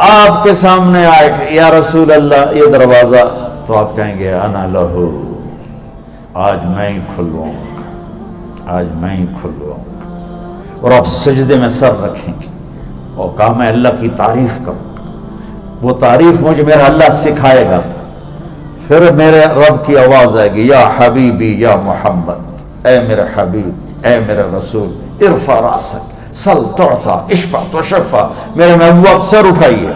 آپ کے سامنے آئے کہ یا رسول اللہ یہ دروازہ، تو آپ کہیں گے انا لہو، آج میں ہی کھلواؤں گا، آج میں ہی کھلواؤں گا، اور آپ سجدے میں سر رکھیں گے اور کہا میں اللہ کی تعریف کروں گا، وہ تعریف مجھے میرا اللہ سکھائے گا، پھر میرے رب کی آواز آئے گی یا حبیبی یا محمد، اے میرے حبیب، اے میرے رسول، ارفع راسک سل تعطا اشفع تشفع، میرے محبوب آپ سر اٹھائیے،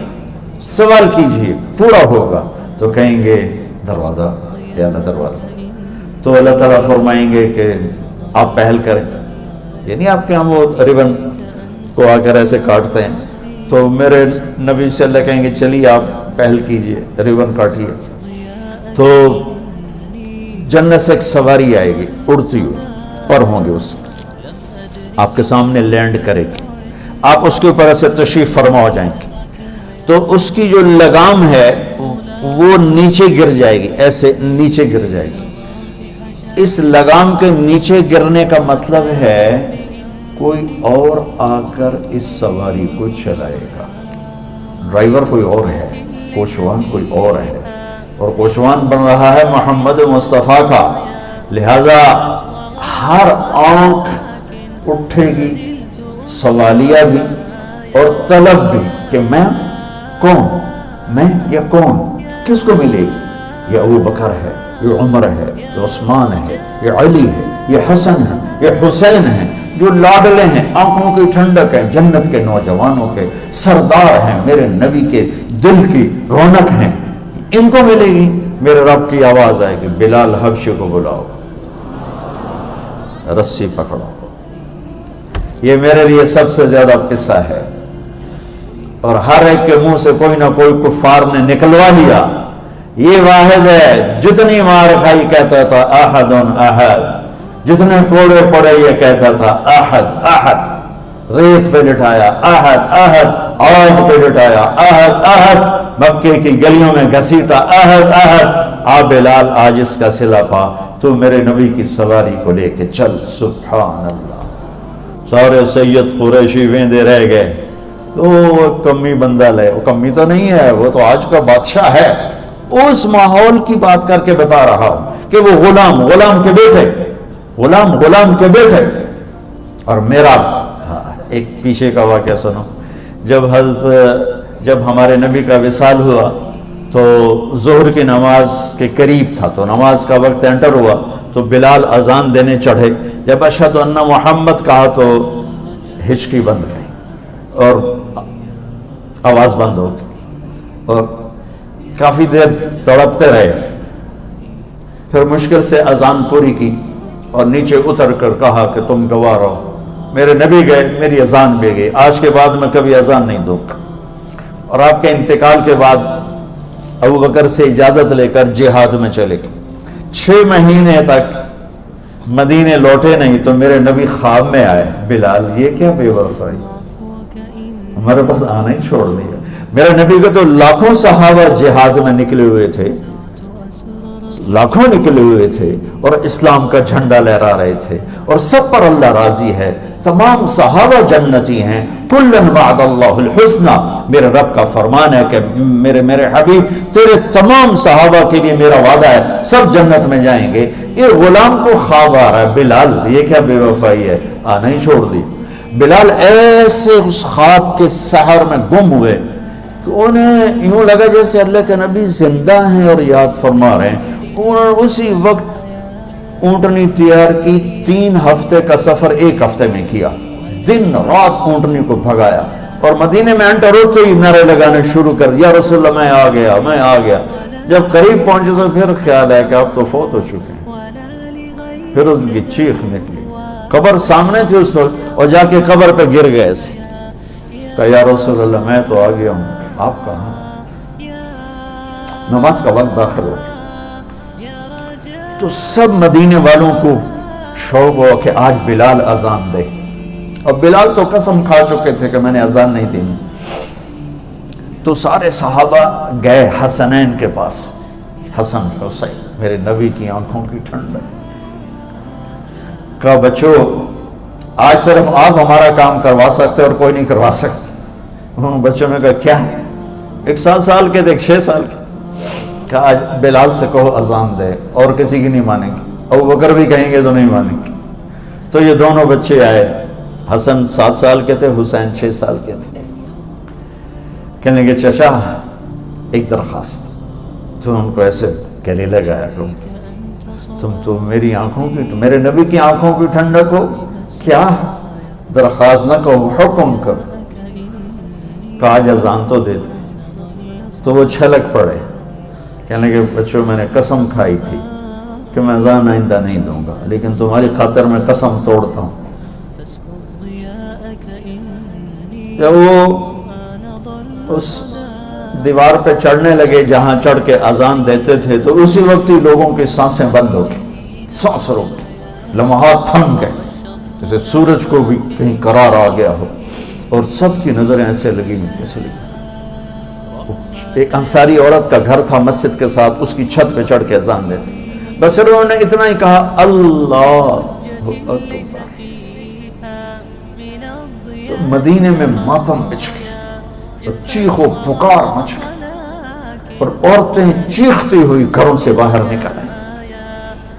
سوال کیجئے پورا ہوگا۔ تو کہیں گے دروازہ، یا اللہ دروازہ، تو اللہ تعالیٰ فرمائیں گے کہ آپ پہل کریں، یعنی آپ کے ہم وہ ریبن کو آ کر ایسے کاٹتے ہیں، تو میرے نبی سے اللہ کہیں گے چلیے آپ پہل کیجئے، ریبن کاٹیے، تو جنت سے ایک سواری آئے گی اڑتی ہوئی، پر ہوں گے اس سے، آپ کے سامنے لینڈ کرے گی، آپ اس کے اوپر ایسے تشریف فرما ہو جائیں گے، تو اس کی جو لگام ہے وہ نیچے گر جائے گی، ایسے نیچے گر جائے گی۔ اس لگام کے نیچے گرنے کا مطلب ہے کوئی اور آ کر اس سواری کو چلائے گا، ڈرائیور کوئی اور ہے، کوچوان کوئی اور ہے، اور کوچوان بن رہا ہے محمد مصطفیٰ کا، لہذا ہر آنکھ اٹھے گی، سوالیہ بھی اور طلب بھی کہ میں کون، میں یا کون، کس کو ملے گی؟ یہ ابو بکر ہے، یہ عمر ہے، یہ عثمان ہے، یہ علی ہے، یہ حسن ہے، یہ حسین ہے، جو لاڈلے ہیں، آنکھوں کی ٹھنڈک ہے، جنت کے نوجوانوں کے سردار ہیں، میرے نبی کے دل کی رونق ہیں، ان کو ملے گی۔ میرے رب کی آواز آئے گی بلال حبشی کو بلاؤ، رسی پکڑو۔ یہ میرے لیے سب سے زیادہ قصہ ہے، اور ہر ایک کے منہ سے کوئی نہ کوئی کفار نے نکلوا لیا، یہ واحد ہے، جتنی مار کھائی کہتا تھا احد احد، جتنے کوڑے پڑے یہ کہتا تھا احد احد، ریت پہ لٹایا احد احد، آگ پہ لٹایا احد احد، مکے کی گلیوں میں گھسیٹا احد احد۔ آ بلال آج اس کا صلہ پا، تو میرے نبی کی سواری کو لے کے چل، سبحان اللہ۔ سارے سید قریشی ویندے رہ گئے، وہ کمی بندہ لے، وہ کمی تو نہیں ہے، وہ تو آج کا بادشاہ ہے۔ اس ماحول کی بات کر کے بتا رہا ہوں کہ وہ غلام کے بیٹے، غلام کے بیٹے، اور میرا ایک پیچھے کا واقعہ سنو، جب ہمارے نبی کا وصال ہوا تو ظہر کی نماز کے قریب تھا، تو نماز کا وقت انٹر ہوا تو بلال اذان دینے چڑھے. جب اشہد ان محمد کہا تو ہچکی بند گئی اور آواز بند ہو گئی اور کافی دیر تڑپتے رہے. پھر مشکل سے اذان پوری کی اور نیچے اتر کر کہا کہ تم گواہ رہو، میرے نبی گئے، میری اذان بھی گئی، آج کے بعد میں کبھی اذان نہیں دوں گا. اور آپ کے انتقال کے بعد ابو بکر سے اجازت لے کر جہاد میں چلے گئے. 6 مہینے تک مدینے لوٹے نہیں تو میرے نبی خواب میں آئے. بلال یہ کیا بے وفائی، ہمارے پاس آنا ہی چھوڑ دیا. میرے نبی کے تو لاکھوں صحابہ جہاد میں نکلے ہوئے تھے، لاکھوں نکلے ہوئے تھے اور اسلام کا جھنڈا لہرا رہے تھے اور سب پر اللہ راضی ہے. تمام صحابہ جنتی ہیں. کلن وعد اللہ الحسنى، میرے رب کا فرمان ہے کہ میرے حبیب تیرے تمام صحابہ کے لیے میرا وعدہ ہے، سب جنت میں جائیں گے. یہ غلام کو خواب آ رہا ہے، بلال یہ کیا بے وفائی ہے، آنا ہی چھوڑ دی. بلال ایسے اس خواب کے سحر میں گم ہوئے کہ انہیں یوں لگا جیسے اللہ کے نبی زندہ ہیں اور یاد فرما رہے ہیں. انہوں نے اسی وقت اونٹنی تیار کی، 3 ہفتے کا سفر 1 ہفتے میں کیا، دن رات اونٹنی کو بھگایا اور مدینے میں انٹر ہوتے ہی نعرے لگانے شروع کر دیا، رسول اللہ میں آ گیا، میں آ گیا. جب قریب پہنچے تو پھر خیال ہے کہ اب تو فوت ہو چکے ہیں. پھر اس کی چیخ نکلی، قبر سامنے تھی اس وقت، اور جا کے قبر پہ گر گئے ایسے. کہا یا رسول اللہ میں تو آ گیا ہوں، آپ کہاں؟ نماز کا وقت داخل ہو گیا تو سب مدینے والوں کو شوق ہوا کہ آج بلال اذان دے. اور بلال تو قسم کھا چکے تھے کہ میں نے اذان نہیں دینی. تو سارے صحابہ گئے حسنین کے پاس. حسن حسین میرے نبی کی آنکھوں کی ٹھنڈک. کہا بچوں آج صرف آپ ہمارا کام کروا سکتے اور کوئی نہیں کروا سکتے. بچوں نے کہا کیا؟ ایک 7 سال کے تھے، ایک 6 سال کے تھے. کہا آج بلال سے کہو اذان دے، اور کسی کی نہیں مانیں گے، ابو بکر بھی کہیں گے تو نہیں مانیں گے. تو یہ دونوں بچے آئے، حسن 7 سال کے تھے، حسین 6 سال کے تھے. کہنے لگے چچا ایک درخواست. تو ان کو ایسے گلے لگایا کرو، تم تو میری آنکھوں کی، تو میرے نبی کی آنکھوں کی ٹھنڈک ہو. کیا درخواست؟ نہ کہو، حکم کرو. کہا آج اذان تو دیتے. تو وہ چھلک پڑے، کہنے لگے بچوں میں نے قسم کھائی تھی کہ میں اذان آئندہ نہیں دوں گا، لیکن تمہاری خاطر میں قسم توڑتا ہوں. جب وہ اس دیوار پہ چڑھنے لگے جہاں چڑھ کے اذان دیتے تھے تو اسی وقت ہی لوگوں کی سانسیں بند ہو گئی، سانس رک گئی، لمحات تھم گئے جیسے سورج کو بھی کہیں قرار آ گیا ہو، اور سب کی نظریں ایسے لگی ہوئی تھی، ایسے لگی. ایک انصاری عورت کا گھر تھا مسجد کے ساتھ، اس کی چھت پہ چڑھ کے اذان دیتے. بس انہوں نے اتنا ہی کہا اللہ اکبر، تو مدینے میں ماتم بچ گیا، چیخ و پکار مچ گئی، اور عورتیں چیختی ہوئی گھروں سے باہر نکل آئیں،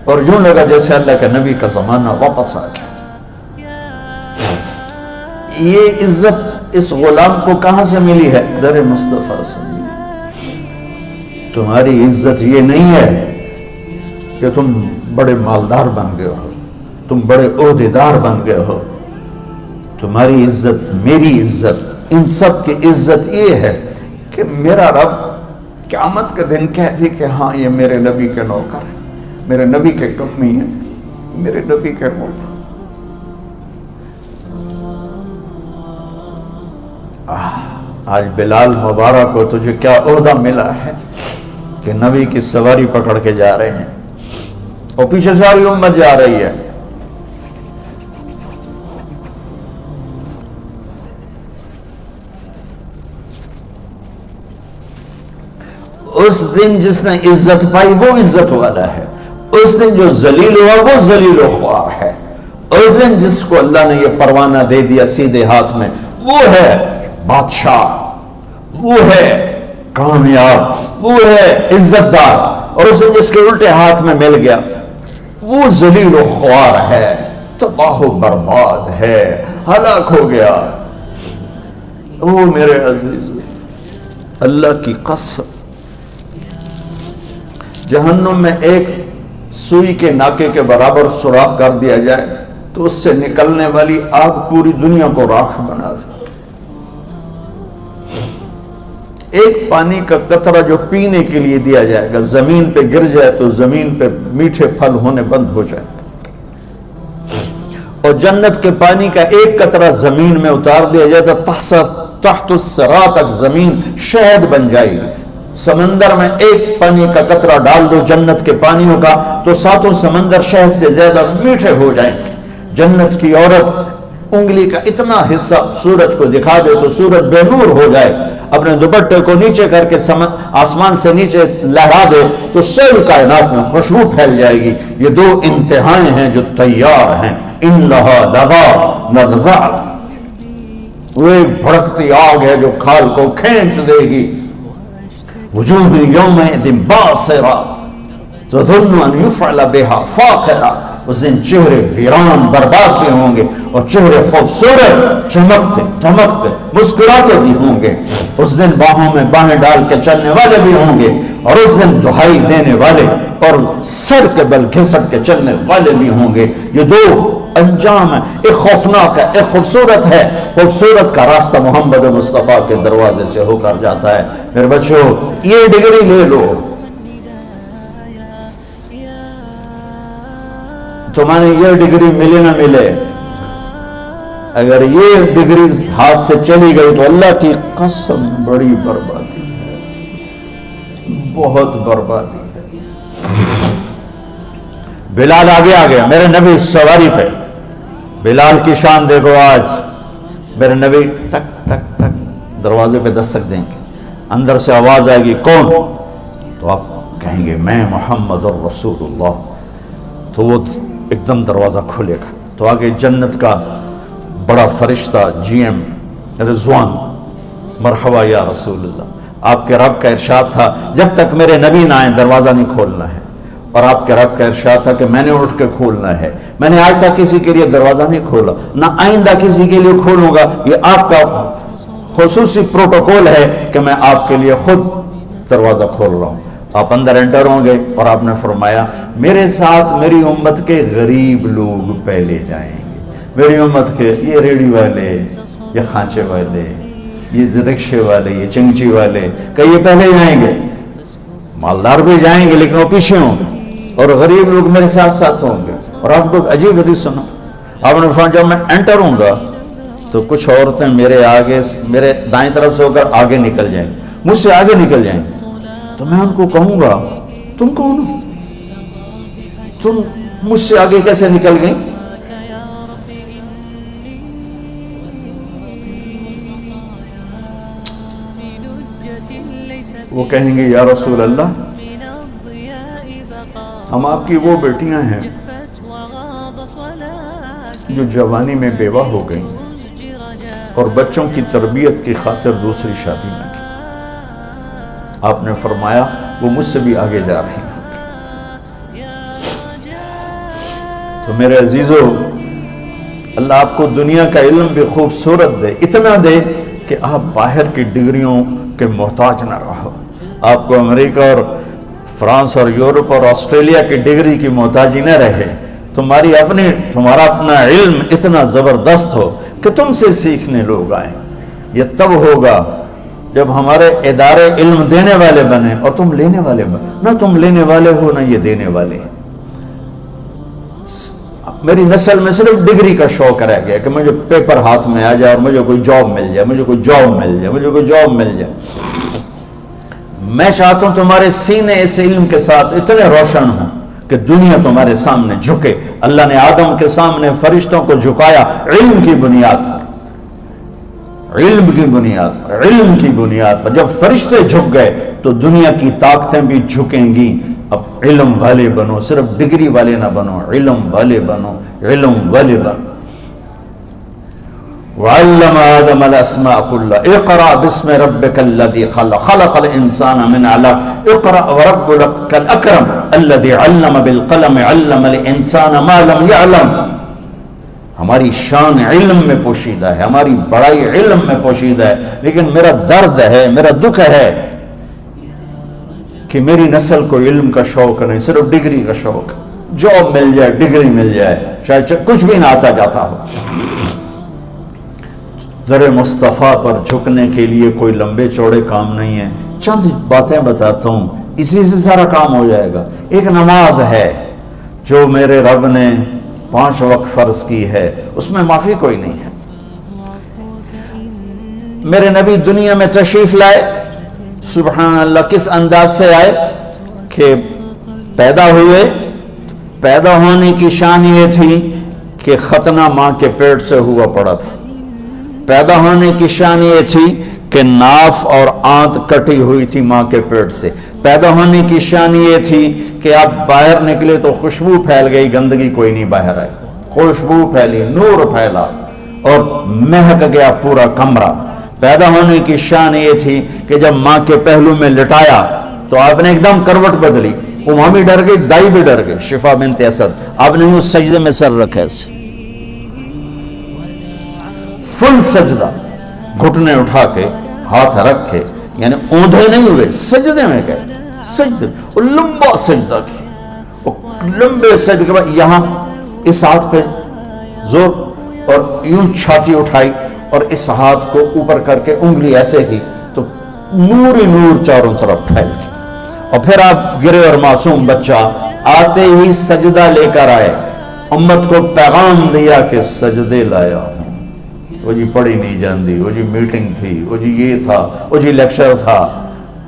اور یوں لگا جیسے اللہ کے نبی کا زمانہ واپس آ گیا. یہ عزت اس غلام کو کہاں سے ملی ہے؟ در مصطفیٰ سے. تمہاری عزت یہ نہیں ہے کہ تم بڑے مالدار بن گئے ہو، تم بڑے عہدیدار بن گئے ہو. تمہاری عزت، میری عزت، ان سب کی عزت یہ ہے کہ میرا رب قیامت کے دن کہہ دی کہ ہاں یہ میرے نبی کے نوکر ہیں، میرے نبی کے کمی ہیں، میرے نبی کے مولا. آج بلال مبارک کو تجھے کیا عہدہ ملا ہے کہ نبی کی سواری پکڑ کے جا رہے ہیں اور پیچھے ساری امت جا رہی ہے. اس دن جس نے عزت پائی وہ عزت والا ہے، اس دن جو ذلیل ہوا وہ ذلیل و خوار ہے. اس دن جس کو اللہ نے یہ پروانہ دے دیا سیدھے ہاتھ میں وہ ہے بادشاہ، وہ ہے کامیاب، وہ ہے عزت دار. اور اس دن جس کے الٹے ہاتھ میں مل گیا وہ ذلیل و خوار ہے، تباہ و برباد ہے، ہلاک ہو گیا. او میرے عزیز، اللہ کی قسم جہنم میں ایک سوئی کے ناکے کے برابر سوراخ کر دیا جائے تو اس سے نکلنے والی آگ پوری دنیا کو راکھ بنا دے. ایک پانی کا قطرہ جو پینے کے لیے دیا جائے گا زمین پہ گر جائے تو زمین پہ میٹھے پھل ہونے بند ہو جائے گا. اور جنت کے پانی کا ایک قطرہ زمین میں اتار دیا جائے تو تحت الثرى تک زمین شہد بن جائے گی. سمندر میں ایک پانی کا قطرہ ڈال دو جنت کے پانیوں کا تو ساتوں سمندر شہد سے زیادہ میٹھے ہو جائیں گے. جنت کی عورت انگلی کا اتنا حصہ سورج کو دکھا دے تو سورج بے نور ہو جائے. اپنے دوپٹے کو نیچے کر کے آسمان سے نیچے لہرا دے تو ساری کائنات میں خوشبو پھیل جائے گی. یہ دو انتہائیں ہیں جو تیار ہیں. انہا لظا نضاعت، وہ ایک بھڑکتی آگ ہے جو کھال کو کھینچ دے گی. وجوہ یومئذ باسرہ تظن ان یفعل بها فاقرہ. اس دن چہرے ویران برباد بھی ہوں گے اور چہرے خوبصورت چمکتے دھمکتے مسکراتے بھی ہوں گے. اس دن باہوں میں باہیں ڈال کے چلنے والے بھی ہوں گے اور اس دن دہائی دینے والے اور سر کے بل گھسٹ کے چلنے والے بھی ہوں گے. یہ دو انجام ہے، ایک خوفناک ہے ایک خوبصورت ہے. خوبصورت کا راستہ محمد مصطفیٰ کے دروازے سے ہو کر جاتا ہے. میرے بچوں یہ ڈگری لے لو، تمہاری یہ ڈگری ملے نہ ملے، اگر یہ ڈگری ہاتھ سے چلی گئی تو اللہ کی قسم بڑی بربادی ہے، بہت بربادی ہے. بلال آگے آ گیا، میرے نبی سواری پہ. بلال کی شان دیکھو. آج میرے نبی ٹک ٹک ٹک دروازے پہ دستک دیں گے، اندر سے آواز آئے گی کون؟ تو آپ کہیں گے میں محمد الرسول اللہ. تو وہ ایک دم دروازہ کھلے گا تو آگے جنت کا بڑا فرشتہ جی ایم رضوان، مرحبا یا رسول اللہ. آپ کے رب کا ارشاد تھا جب تک میرے نبی نہ آئیں دروازہ نہیں کھولنا ہے، اور آپ کے رب کا ارشاد تھا کہ میں نے اٹھ کے کھولنا ہے. میں نے آج تک کسی کے لیے دروازہ نہیں کھولا، نہ آئندہ کسی کے لیے کھولوں گا. یہ آپ کا خصوصی پروٹوکول ہے کہ میں آپ کے لیے خود دروازہ کھول رہا ہوں. آپ اندر انٹر ہوں گے اور آپ نے فرمایا میرے ساتھ میری امت کے غریب لوگ پہلے جائیں گے. میری امت کے یہ ریڑھی والے، یہ کھانچے والے، یہ رکشے والے، یہ چنگچی والے، کہ یہ پہلے جائیں گے. مالدار بھی جائیں گے لیکن وہ پیچھے ہوں گے اور غریب لوگ میرے ساتھ ساتھ ہوں گے. اور آپ لوگ عجیب حدیث سنو. آپ نے فرمایا جب میں انٹر ہوں گا تو کچھ عورتیں میرے آگے میرے دائیں طرف سے ہو کر آگے نکل جائیں گی، مجھ سے آگے نکل جائیں گی. تو میں ان کو کہوں گا تم کون ہو؟ تم مجھ سے آگے کیسے نکل گئی؟ وہ کہیں گے یا رسول اللہ ہم آپ کی وہ بیٹیاں ہیں جو جوانی میں بیوہ ہو گئیں اور بچوں کی تربیت کی خاطر دوسری شادی نہ کی. آپ نے فرمایا وہ مجھ سے بھی آگے جا رہی ہیں. تو میرے عزیزو اللہ آپ کو دنیا کا علم بھی خوبصورت دے، اتنا دے کہ آپ باہر کی ڈگریوں کے محتاج نہ رہو. آپ کو امریکہ اور فرانس اور یورپ اور آسٹریلیا کی ڈگری کی محتاجی نہ رہے. تمہارا اپنا علم اتنا زبردست ہو کہ تم سے سیکھنے لوگ آئیں. یہ تب ہوگا جب ہمارے ادارے علم دینے والے بنے اور تم لینے والے بنے. نہ تم لینے والے ہو نہ یہ دینے والے. میری نسل میں صرف ڈگری کا شوق رہ گیا کہ مجھے پیپر ہاتھ میں آ جائے اور مجھے کوئی جاب مل جائے، مجھے کوئی جاب مل جائے، مجھے کوئی جاب مل جائے. میں چاہتا ہوں تمہارے سینے اس علم کے ساتھ اتنے روشن ہوں کہ دنیا تمہارے سامنے جھکے. اللہ نے آدم کے سامنے فرشتوں کو جھکایا علم کی بنیاد پر، علم کی بنیاد پر، علم کی بنیاد پر. جب فرشتے جھک گئے تو دنیا کی طاقتیں بھی جھکیں گی. اب علم والے بنو، صرف ڈگری والے نہ بنو، علم والے بنو، علم والے بنو. وعلم آدم الاسماء كلها اقرأ باسم ربك الذي خلق خلق الانسان من علق اقرأ وربك الاكرم الذي علم بالقلم علم الانسان ما لم يعلم. ہماری شان علم میں پوشیدہ ہے، ہماری بڑائی علم میں پوشیدہ ہے. لیکن میرا درد ہے، میرا دکھ ہے کہ کہ میری نسل کو علم کا شوق نہیں، صرف ڈگری کا شوق، جاب مل جائے، ڈگری مل جائے، چاہے کچھ بھی نہ آتا جاتا ہو۔ در مصطفیٰ پر جھکنے کے لیے کوئی لمبے چوڑے کام نہیں ہے، چند باتیں بتاتا ہوں، اسی سے سارا کام ہو جائے گا۔ ایک نماز ہے جو میرے رب نے 5 وقت فرض کی ہے، اس میں معافی کوئی نہیں ہے۔ میرے نبی دنیا میں تشریف لائے، سبحان اللہ، کس انداز سے آئے کہ پیدا ہوئے، پیدا ہونے کی شان یہ تھی کہ ختنہ ماں کے پیٹ سے ہوا پڑا تھا، پیدا ہونے کی شان یہ تھی کہ ناف اور آنت کٹی ہوئی تھی ماں کے پیٹ سے، پیدا ہونے کی شان یہ تھی کہ آپ باہر نکلے تو خوشبو پھیل گئی، گندگی کوئی نہیں باہر آئی، خوشبو پھیلی، نور پھیلا اور مہک گیا پورا کمرہ۔ پیدا ہونے کی شان یہ تھی کہ جب ماں کے پہلو میں لٹایا تو آپ نے ایک دم کروٹ بدلی، اماں بھی ڈر گئی، دائی بھی ڈر گئی، شفا بنت اسد، آپ نے اس سجدے میں سر رکھا ایسے، فل سجدہ، گھٹنے اٹھا کے ہاتھ رکھ کے، یعنی اوندھے نہیں ہوئے، سجدے میں گئے، سجدے، اور لمبا سجدہ کی، لمبے سجدے کے بعد یہاں اس ہاتھ پہ زور اور یوں چھاتی اٹھائی اور اس ہاتھ کو اوپر کر کے انگلی ایسے کی تو نور ہی نور چاروں طرف پھیل گئی، اور پھر آپ گرے اور معصوم بچہ آتے ہی سجدہ لے کر آئے، امت کو پیغام دیا کہ سجدے لایا ہوں۔ وہ جی پڑھی نہیں جاندی، وہ جی میٹنگ تھی، وہ جی یہ تھا، وہ جی لیکچر تھا،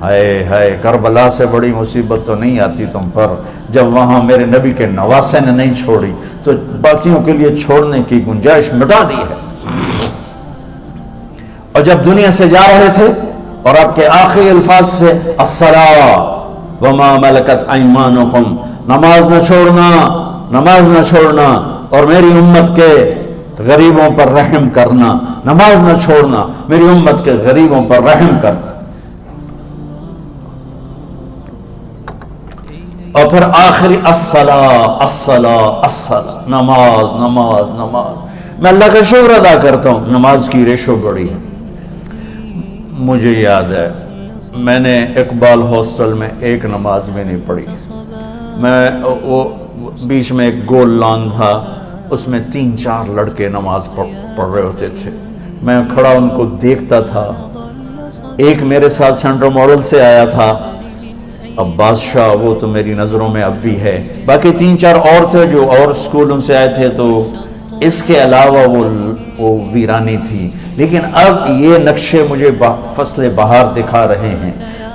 ہائے ہائے کربلا سے بڑی مصیبت تو نہیں آتی تم پر جب وہاں میرے نبی کے نواسے نے نہیں چھوڑی تو باقیوں کے لیے چھوڑنے کی گنجائش مٹا دی ہے۔ اور جب دنیا سے جا رہے تھے اور آپ کے آخری الفاظ تھے الصلاۃ وما ملکت ایمانکم، نماز نہ چھوڑنا، نماز نہ چھوڑنا، اور میری امت کے غریبوں پر رحم کرنا، نماز نہ چھوڑنا، میری امت کے غریبوں پر رحم کرنا۔ اور پھر آخری الصلاۃ الصلاۃ الصلاۃ، نماز نماز نماز۔ میں اللہ کا شکر ادا کرتا ہوں، نماز کی ریشو بڑی ہے۔ مجھے یاد ہے میں نے اقبال ہاسٹل میں ایک نماز بھی نہیں پڑھی، میں وہ بیچ میں ایک گول لان تھا، اس میں 3-4 لڑکے نماز پڑھ رہے ہوتے تھے، میں کھڑا ان کو دیکھتا تھا۔ ایک میرے ساتھ سینٹرل ماڈل سے آیا تھا عباس شاہ، وہ تو میری نظروں میں اب بھی ہے، باقی 3-4 اور تھے جو اور اسکولوں سے آئے تھے، تو اس کے علاوہ وہ ویرانی تھی۔ لیکن اب یہ نقشے مجھے فصل بہار دکھا رہے ہیں،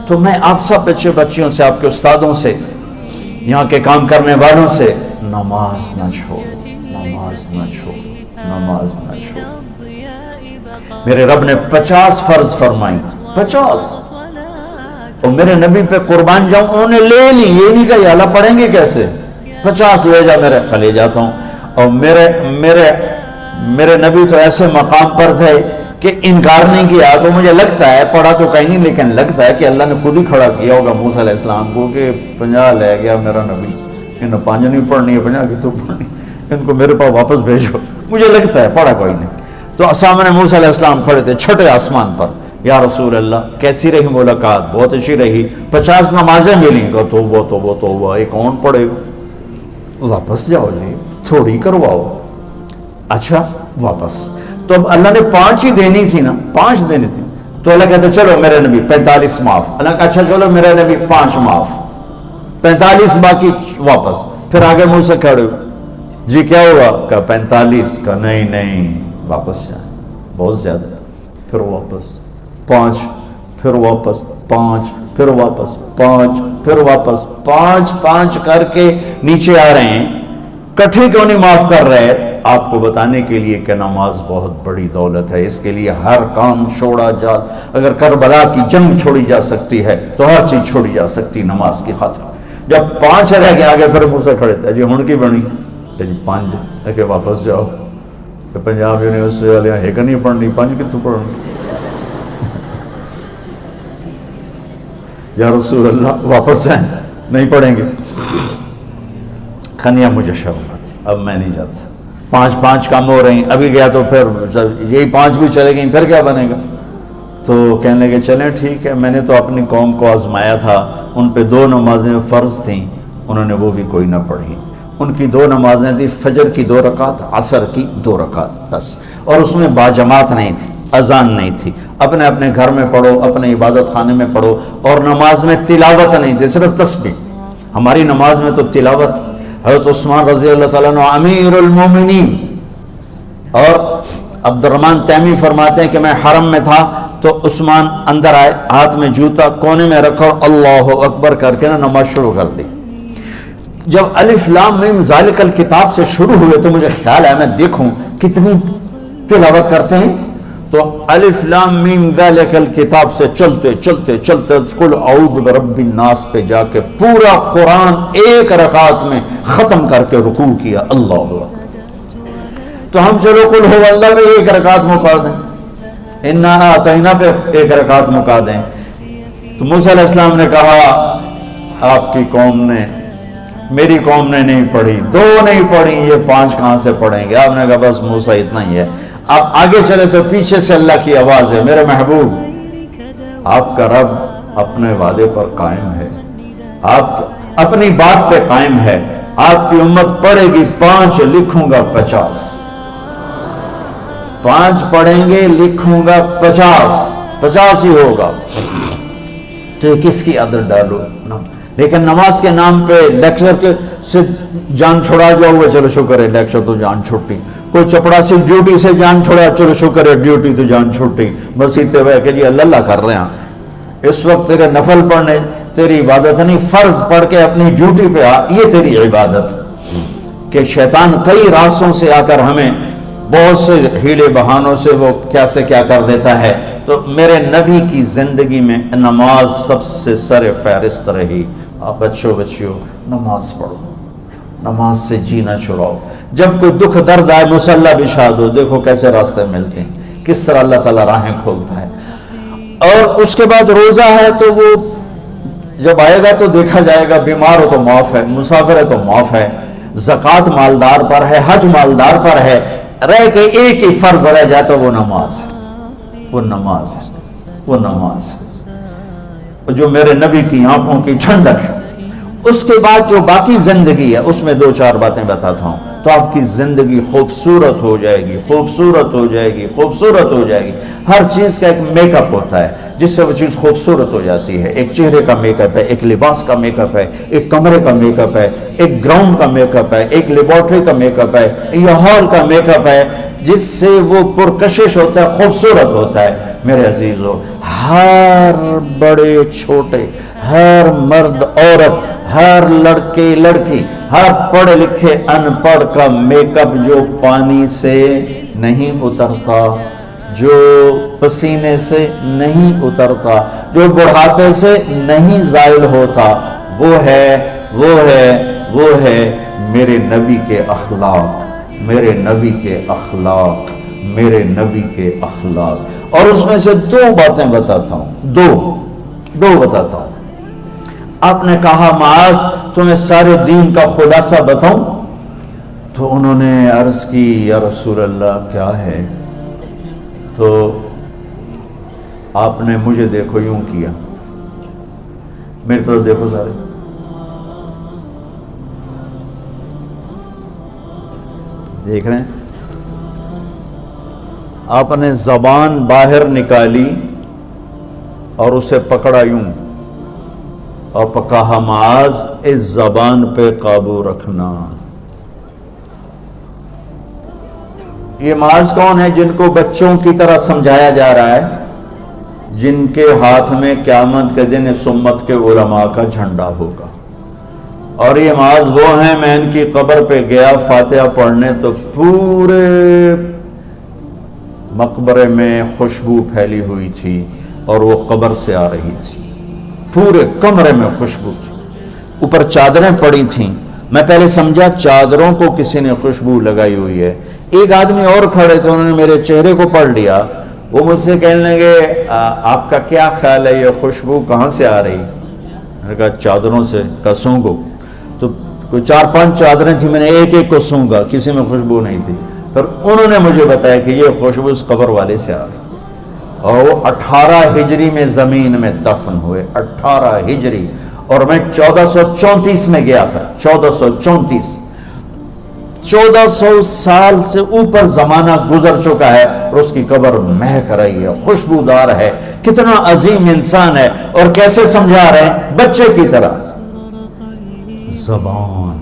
تو میں آپ سب بچے بچیوں سے، آپ کے استادوں سے، یہاں کے کام کرنے والوں سے، نماز نہ چھوڑو، نماز نہ چھوڑو، نماز نہ چھوڑو۔ میرے رب نے 50 فرض فرمائی، 50، اور میرے نبی پہ قربان جاؤں، انہوں نے لے لی، یہ نہیں کہا اللہ پڑھیں گے کیسے، 50 لے جا، میں لے جاتا ہوں۔ اور میرے نبی تو ایسے مقام پر تھے کہ انکار نہیں کیا، تو مجھے لگتا ہے، پڑھا تو کہیں نہیں لیکن لگتا ہے کہ اللہ نے خود ہی کھڑا کیا ہوگا موسیٰ علیہ السلام کو کہ 50 لے گیا میرا نبی، انہیں 5 نہیں پڑھنی ہے، 50 کی تو پڑھنی، ان کو میرے پاس واپس بھیجو، مجھے لگتا ہے پڑھا کوئی نہیں۔ تو سامنے موسیٰ علیہ السلام کھڑے تھے چھٹے آسمان پر، یا رسول اللہ کیسی رہی ملاقات؟ بہت اچھی رہی، 50 نمازیں ملیں گا، توبہ توبہ توبہ، ایک کون پڑھے گا؟ واپس جاؤ جی، تھوڑی کرواؤ۔ اچھا واپس، تو اب اللہ نے 5 ہی دینی تھی نا، 5 دینی تھی، تو اللہ کہتے چلو میرے نبی 45 معاف، اللہ کہا اچھا چلو میرے نبی 5 معاف، 45 باقی واپس۔ پھر آگے منہ سے کھڑے جی کیا ہوا؟ کہا 45، کہا نہیں واپس جائیں، بہت زیادہ، پھر واپس 5، پھر واپس 5، پھر واپس 5، پھر واپس 5 کر کے نیچے آ رہے ہیں، کٹھی کیوں نہیں معاف کر رہے؟ آپ کو بتانے کے لیے کہ نماز بہت بڑی دولت ہے، اس کے لیے ہر کام چھوڑا جا، اگر کربلا کی جنگ چھوڑی جا سکتی ہے تو ہر چیز چھوڑی جا سکتی نماز کی خاطر۔ جب 5 رہ کے آگے پھر منہ سے کھڑے تھے جی ہن کی بنی، کہ جی 5 ہے کہ واپس جاؤ، کہ پنجاب یونیورسٹی والے ہے کہ نہیں پڑھنی، 5 کتوں پڑھنی؟ یا رسول اللہ واپس جائیں، نہیں پڑھیں گے؟ کھنیا مجھے شرم آتی، اب میں نہیں جاتا، 5 کم ہو رہی، ابھی گیا تو پھر یہی 5 بھی چلے گئیں، پھر کیا بنے گا؟ تو کہنے لگے چلیں ٹھیک ہے، میں نے تو اپنی قوم کو آزمایا تھا، ان پہ 2 نمازیں فرض تھیں، انہوں نے وہ بھی کوئی نہ پڑھی۔ ان کی 2 نمازیں تھیں، فجر کی 2 رکعت، عصر کی 2 رکعت بس، اور اس میں باجماعت نہیں تھی، اذان نہیں تھی، اپنے اپنے گھر میں پڑھو، اپنے عبادت خانے میں پڑھو، اور نماز میں تلاوت نہیں تھی، صرف تسبیح۔ ہماری نماز میں تو تلاوت، حضرت عثمان رضی اللہ تعالیٰ عنہ امیر المومنین، اور عبد الرحمن تیمی فرماتے ہیں کہ میں حرم میں تھا تو عثمان اندر آئے، ہاتھ میں جوتا کونے میں رکھا اور اللہ اکبر کر کے نماز شروع کر دی۔ جب الف لام میم ذالک الکتاب سے شروع ہوئے تو مجھے خیال ہے میں دیکھوں کتنی تلاوت کرتے ہیں، تو الف لام میم ذالک الکتاب سے چلتے چلتے چلتے قل اعوذ برب الناس پہ جا کے پورا قرآن 1 رکعت میں ختم کر کے رکوع کیا۔ اللہ اکبر۔ تو ہم چلو قل هو اللہ پہ 1 رکعت مکا دیں، انا اعطینا پہ 1 رکعت مکا دیں۔ تو موسیٰ علیہ السلام نے کہا آپ کی قوم نے، میری قوم نے نہیں پڑھی، 2 نہیں پڑھی، یہ 5 کہاں سے پڑھیں گے؟ آپ نے کہا بس موسیٰ اتنا ہی ہے۔ آپ آگے چلے تو پیچھے سے اللہ کی آواز ہے، میرے محبوب آپ کا رب اپنے وعدے پر قائم ہے، آپ اپنی بات پہ قائم ہے، آپ کی امت پڑھے گی 5، لکھوں گا 50، 5 پڑھیں گے لکھوں گا 50 ہی ہوگا۔ تو یہ کس کی عادت ڈالو؟ لیکن نماز کے نام پہ لیکچر کے سے جان چھڑا جاؤ گے، چلو شکر ہے لیکچر تو جان چھٹی، کوئی چپڑاسی ڈیوٹی سے جان چھوڑا، چلو شکر ہے ڈیوٹی تو جان چھٹی، بس اتنے ہوئے کہ جی اللہ کر رہے ہیں۔ اس وقت تیرے نفل پڑھنے تیری عبادت نہیں، فرض پڑھ کے اپنی ڈیوٹی پہ آ، یہ تیری عبادت۔ کہ شیطان کئی راستوں سے آ کر ہمیں بہت سے ہیلے بہانوں سے وہ کیا سے کیا کر دیتا ہے، تو میرے نبی کی زندگی میں نماز سب سے سر فہرست رہی۔ آپ بچیوں نماز پڑھو، نماز سے جینا چھڑاؤ۔ جب کوئی دکھ درد آئے مصلی بچھا دو، دیکھو کیسے راستے ملتے ہیں، کس طرح اللہ تعالیٰ راہیں کھولتا ہے۔ اور اس کے بعد روزہ ہے تو وہ جب آئے گا تو دیکھا جائے گا، بیمار ہو تو معاف ہے، مسافر ہے تو معاف ہے، زکوٰۃ مالدار پر ہے، حج مالدار پر ہے، رہ کے ایک ہی فرض رہ جائے تو وہ نماز ہے، وہ نماز ہے، وہ نماز ہے جو میرے نبی کی آنکھوں کی ٹھنڈک ہے۔ اس کے بعد جو باقی زندگی ہے اس میں 2-4 باتیں بتاتا ہوں تو آپ کی زندگی خوبصورت ہو جائے گی، خوبصورت ہو جائے گی، خوبصورت ہو جائے گی۔ ہر چیز کا ایک میک اپ ہوتا ہے جس سے وہ چیز خوبصورت ہو جاتی ہے۔ ایک چہرے کا میک اپ ہے، ایک لباس کا میک اپ ہے، ایک کمرے کا میک اپ ہے، ایک گراؤنڈ کا میک اپ ہے، ایک لیبارٹری کا میک اپ ہے، یا ہال کا میک اپ ہے، جس سے وہ پرکشش ہوتا ہے، خوبصورت ہوتا ہے۔ میرے عزیزو، ہر بڑے چھوٹے، ہر مرد عورت، ہر لڑکے لڑکی، ہر پڑھے لکھے ان پڑھ کا میک اپ جو پانی سے نہیں اترتا، جو پسینے سے نہیں اترتا، جو بڑھاپے سے نہیں زائل ہوتا، وہ ہے میرے نبی کے اخلاق، میرے نبی کے اخلاق، میرے نبی کے اخلاق۔ اور اس میں سے 2 باتیں بتاتا ہوں، دو بتاتا ہوں۔ آپ نے کہا معاذ تمہیں سارے دین کا خلاصہ بتاؤں؟ تو انہوں نے عرض کی یا رسول اللہ کیا ہے؟ تو آپ نے مجھے دیکھو یوں کیا، میری طرف دیکھو سارے، دیکھ رہے ہیں؟ آپ نے زبان باہر نکالی اور اسے پکڑا یوں اور کہا معاذ اس زبان پہ قابو رکھنا۔ یہ معاذ کون ہے؟ جن کو بچوں کی طرح سمجھایا جا رہا ہے، جن کے ہاتھ میں قیامت کے دن اس امت کے علماء کا جھنڈا ہوگا۔ اور یہ معاذ وہ ہیں، میں ان کی قبر پہ گیا فاتحہ پڑھنے تو پورے مقبرے میں خوشبو پھیلی ہوئی تھی اور وہ قبر سے آ رہی تھی، پورے کمرے میں خوشبو تھی، اوپر چادریں پڑی تھیں۔ میں پہلے سمجھا چادروں کو کسی نے خوشبو لگائی ہوئی ہے۔ ایک آدمی اور کھڑے تھے، انہوں نے میرے چہرے کو پڑھ لیا، وہ مجھ سے کہنے لگے آپ کا کیا خیال ہے یہ خوشبو کہاں سے آ رہی؟ میں نے کہا چادروں سے، کہا سونگو۔ تو کوئی 4-5 چادریں تھیں، میں نے ایک کو سونگا، کسی میں خوشبو نہیں تھی۔ پھر انہوں نے مجھے بتایا کہ یہ خوشبو اس قبر والے سے آ رہی۔ اور وہ 18 ہجری میں زمین میں دفن ہوئے، 18 ہجری، اور میں 1434 میں گیا تھا، 1434، 1400 سال سے اوپر زمانہ گزر چکا ہے اور اس کی قبر مہک رہی ہے، خوشبودار ہے، کتنا عظیم انسان ہے، اور کیسے سمجھا رہے ہیں؟ بچے کی طرح، زبان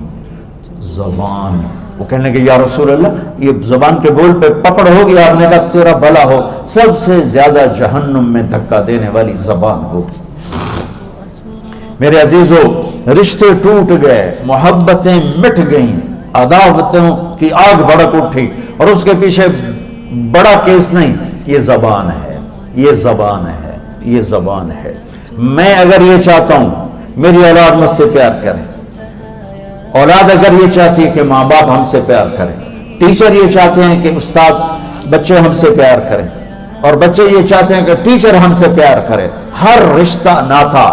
زبان، وہ کہنے لگے یا رسول اللہ یہ زبان کے بول پہ پکڑ ہوگی، آپ نے کہا تیرا بھلا ہو، سب سے زیادہ جہنم میں دھکا دینے والی زبان ہوگی۔ میرے عزیزو، رشتے ٹوٹ گئے، محبتیں مٹ گئیں، عداوتوں کی آگ بھڑک اٹھی، اور اس کے پیچھے بڑا کیس نہیں، یہ زبان ہے، یہ زبان ہے، یہ زبان ہے۔ میں اگر یہ چاہتا ہوں میری اولاد مجھ سے پیار کرے، اولاد اگر یہ چاہتی ہے کہ ماں باپ ہم سے پیار کریں، ٹیچر یہ چاہتے ہیں کہ استاد بچے ہم سے پیار کریں، اور بچے یہ چاہتے ہیں کہ ٹیچر ہم سے پیار کرے، ہر رشتہ ناتا،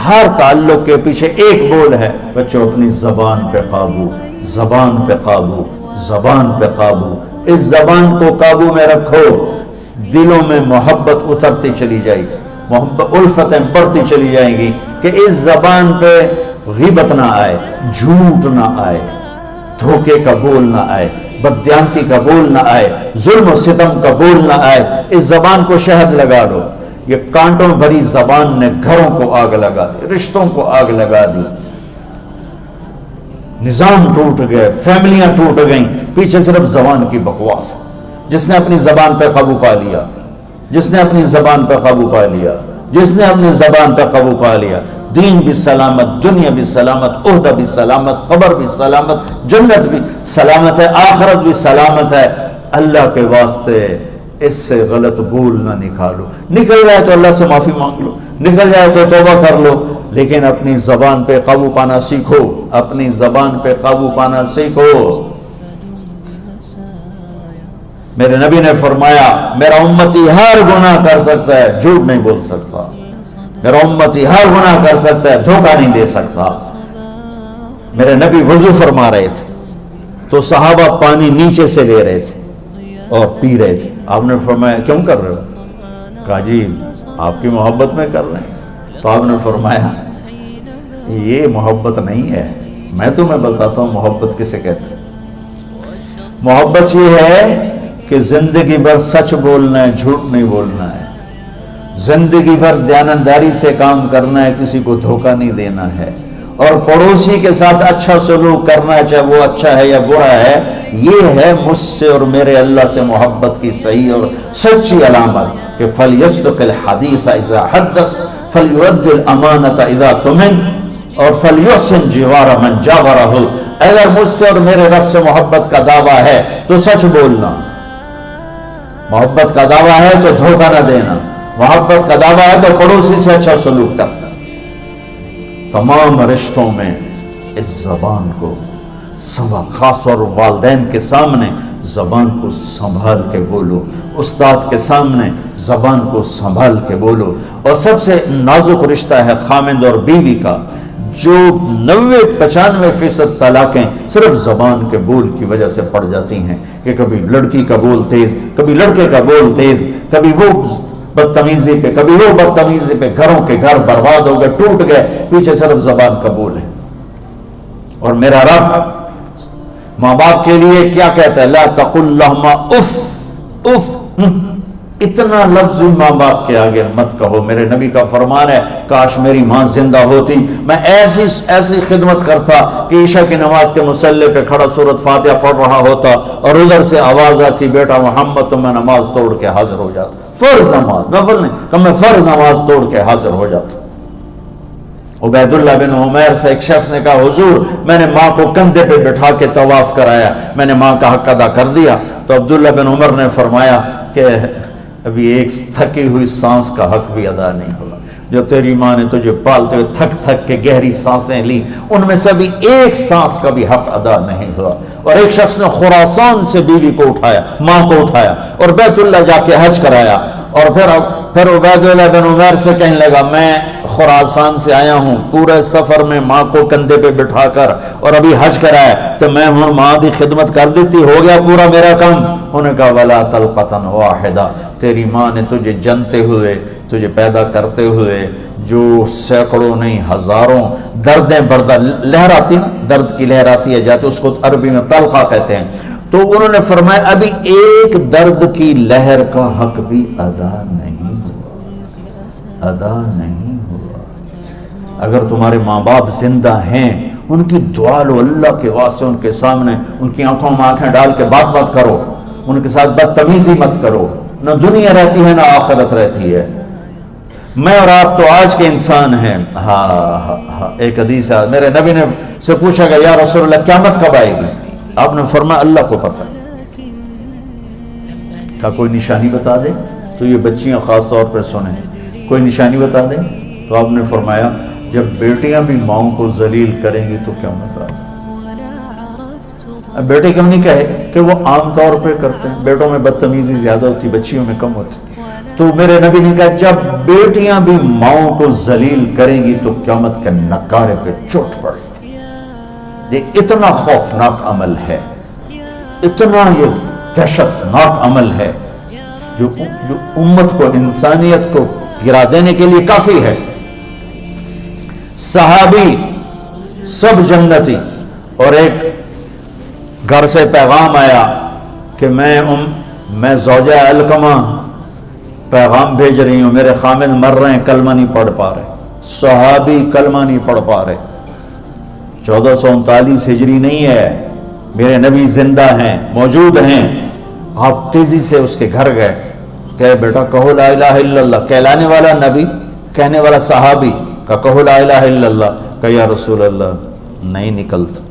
ہر تعلق کے پیچھے ایک بول ہے، بچوں اپنی زبان پہ قابو، زبان پہ قابو، زبان پہ قابو، اس زبان کو قابو میں رکھو، دلوں میں محبت اترتی چلی جائے گی، محبت الفتیں بڑھتی چلی جائیں گی کہ اس زبان پہ غیبت نہ آئے، جھوٹ نہ آئے، دھوکے کا بول نہ آئے، بددیانتی کا بول نہ آئے، ظلم و ستم کا بول نہ آئے۔ اس زبان کو شہد لگا دو، یہ کانٹوں بھری زبان نے گھروں کو آگ لگا دی، رشتوں کو آگ لگا دی، نظام ٹوٹ گئے، فیملیاں ٹوٹ گئیں، پیچھے صرف زبان کی بکواس ہے۔ جس نے اپنی زبان پہ قابو پا لیا، جس نے اپنی زبان پہ قابو پا لیا، جس نے اپنی زبان پہ قابو پا لیا، دین بھی سلامت، دنیا بھی سلامت، عہدہ بھی سلامت، قبر بھی سلامت، جنت بھی سلامت ہے، آخرت بھی سلامت ہے۔ اللہ کے واسطے اس سے غلط بول نہ نکالو، نکل جائے تو اللہ سے معافی مانگ لو، نکل جائے تو توبہ کر لو، لیکن اپنی زبان پہ قابو پانا سیکھو، اپنی زبان پہ قابو پانا سیکھو۔ میرے نبی نے فرمایا میرا امتی ہر گناہ کر سکتا ہے، جھوٹ نہیں بول سکتا، میرا امتی ہر گناہ کر سکتا ہے، دھوکہ نہیں دے سکتا۔ میرے نبی وضو فرما رہے تھے تو صحابہ پانی نیچے سے لے رہے تھے اور پی رہے تھے، آپ نے فرمایا کیوں کر رہے ہو؟ کہا جی آپ کی محبت میں کر رہے ہیں۔ تو آپ نے فرمایا یہ محبت نہیں ہے، میں تمہیں بتاتا ہوں محبت کسے کہتے ہیں۔ محبت یہ ہے کہ زندگی بھر سچ بولنا ہے، جھوٹ نہیں بولنا ہے، زندگی بھر دیانتداری سے کام کرنا ہے، کسی کو دھوکہ نہیں دینا ہے، اور پڑوسی کے ساتھ اچھا سلوک کرنا ہے، چاہے وہ اچھا ہے یا برا ہے۔ یہ ہے مجھ سے اور میرے اللہ سے محبت کی صحیح اور سچی علامت کہ فَلْيَصْدِقِ الْحَدِيثَ إِذَا حَدَّثَ فَلْيُؤَدِّ الْأَمَانَةَ إِذَا اؤْتُمِنَ اور فَلْيُحْسِنْ جِوَارَ مَنْ جَاوَرَهُ۔ اگر مجھ سے اور میرے رب سے محبت کا دعویٰ ہے تو سچ بولنا، محبت کا دعویٰ ہے تو دھوکہ نہ دینا، محبت کا دعویٰ ہے تو پڑوسی سے اچھا سلوک کرنا۔ تمام رشتوں میں اس زبان کو خاص طور والدین کے سامنے زبان کو سنبھال کے بولو، استاد کے سامنے زبان کو سنبھال کے بولو۔ اور سب سے نازک رشتہ ہے خامند اور بیوی کا، جو 90-95% طلاقیں صرف زبان کے بول کی وجہ سے پڑ جاتی ہیں کہ کبھی لڑکی کا بول تیز، کبھی لڑکے کا بول تیز، کبھی وہ بدتمیزی پہ کبھی وہ بدتمیزی پہ، گھروں کے گھر برباد ہو گئے، ٹوٹ گئے، پیچھے صرف زبان کا بول ہے۔ اور میرا رب ماں باپ کے لیے کیا کہتا ہے؟ لا تقل لهما اف اف، اتنا لفظ ماں باپ کے آگے مت کہو۔ میرے نبی کا فرمان ہے کاش میری ماں زندہ ہوتی، میں ایسی خدمت کرتا کہ عشاء کی نماز کے مصلی پہ کھڑا سورۃ فاتحہ پڑھ رہا ہوتا اور ادھر سے آواز آتی بیٹا محمد، تو میں نماز توڑ کے حاضر ہو جاتا، فرض نماز، نفل نہیں کہ میں فرض نماز توڑ کے حاضر ہو جاتا۔ عبید اللہ بن عمیر سے ایک شخص نے کہا حضور میں نے ماں کو کندھے پہ بٹھا کے طواف کرایا، میں نے ماں کا حق ادا کر دیا۔ تو عبداللہ بن عمر نے فرمایا کہ ابھی ایک تھکی ہوئی سانس کا حق بھی ادا نہیں ہوا، جو تیری ماں نے تجھے پالتے ہوئے تھک تھک کے گہری سانسیں لی، ان میں سے بھی ایک سانس کا بھی حق ادا نہیں ہوا۔ اور ایک شخص نے خراسان سے بیوی کو اٹھایا، ماں کو اٹھایا اور بیت اللہ جا کے حج کرایا، اور پھر عبید اللہ بن عمیر سے کہنے لگا میں خراسان سے آیا ہوں پورے سفر میں ماں کو کندھے پہ بٹھا کر اور ابھی حج کرایا تو میں ہوں ماں دی خدمت کر دیتی ہو گیا پورا میرا کام. انہوں نے کہا ولا طلقۃ واحدہ تیری ماں نے تجھے جنتے ہوئے تجھے پیدا کرتے ہوئے جو سینکڑوں نہیں ہزاروں دردیں بردہ لہر آتی نا درد کی لہر آتی ہے جاتے اس کو عربی میں طلقہ کہتے ہیں. تو انہوں نے فرمایا ابھی ایک درد کی لہر کا حق بھی ادا نہیں ہوا. اگر تمہارے ماں باپ زندہ ہیں ان کی دعا لو اللہ کے واسطے ان کے سامنے ان کی آنکھوں میں آنکھیں ڈال کے بات مت کرو ان کے ساتھ بدتمیزی مت کرو. نہ دنیا رہتی ہے نہ آخرت رہتی ہے. میں اور آپ تو آج کے انسان ہیں. ہاں ایک حدیث ہے میرے نبی نے سے پوچھا گیا یا رسول اللہ قیامت کب آئے گی؟ آپ نے فرمایا اللہ کو پتہ. کہا کوئی نشانی بتا دے. تو یہ بچیاں خاص طور پر سنیں کوئی نشانی بتا دیں. تو آپ نے فرمایا جب بیٹیاں بھی ماؤں کو ذلیل کریں گی تو قیامت آئے گی. اب بیٹے کیوں نہیں کہے کہ وہ عام طور پہ کرتے ہیں بیٹوں میں بدتمیزی زیادہ ہوتی بچیوں میں کم ہوتی. تو میرے نبی نے کہا جب بیٹیاں بھی ماؤں کو ذلیل کریں گی تو قیامت کے نکارے پہ چوٹ پڑے گی. یہ اتنا خوفناک عمل ہے اتنا یہ دہشت ناک عمل ہے جو امت کو انسانیت کو گرا دینے کے لیے کافی ہے. صحابی سب جنتی اور ایک گھر سے پیغام آیا کہ میں زوجہ علقمہ پیغام بھیج رہی ہوں میرے خامد مر رہے ہیں کلمہ نہیں پڑھ پا رہے. صحابی کلمہ نہیں پڑھ پا رہے. 1439 ہجری نہیں ہے میرے نبی زندہ ہیں موجود ہیں. آپ تیزی سے اس کے گھر گئے کہ بیٹا کہو لا الہ الا اللہ. کہلانے والا نبی کہنے والا صحابی کہ کہو لا الہ الا اللہ. کہ یا رسول اللہ نہیں نکلتا.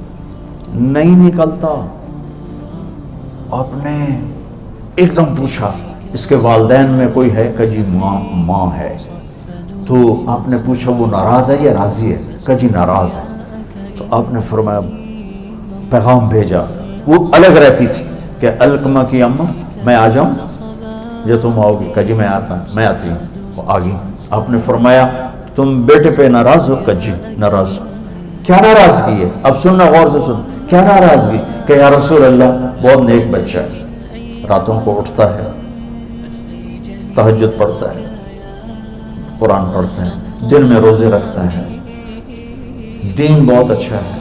آپ نے ایک دم پوچھا اس کے والدین میں کوئی ہے؟ کہ جی ماں ہے. تو آپ نے پوچھا وہ ناراض ہے یا راضی ہے؟ کہ جی ناراض ہے. تو آپ نے فرمایا پیغام بھیجا. وہ الگ رہتی تھی کہ علقمہ کی اماں میں آ جاؤں یا تم آؤ گی؟ کہ جی میں آتی ہوں. وہ آ گئی. آپ نے فرمایا تم بیٹے پہ ناراض ہو؟ کہ جی ناراض ہو. کیا ناراضگی ہے؟ اب سننا غور سے سن. کیا ناراضگی؟ کہ یا رسول اللہ بہت نیک بچہ ہے راتوں کو اٹھتا ہے تہجد پڑھتا ہے قرآن پڑھتا ہے دن میں روزے رکھتا ہے دین بہت اچھا ہے.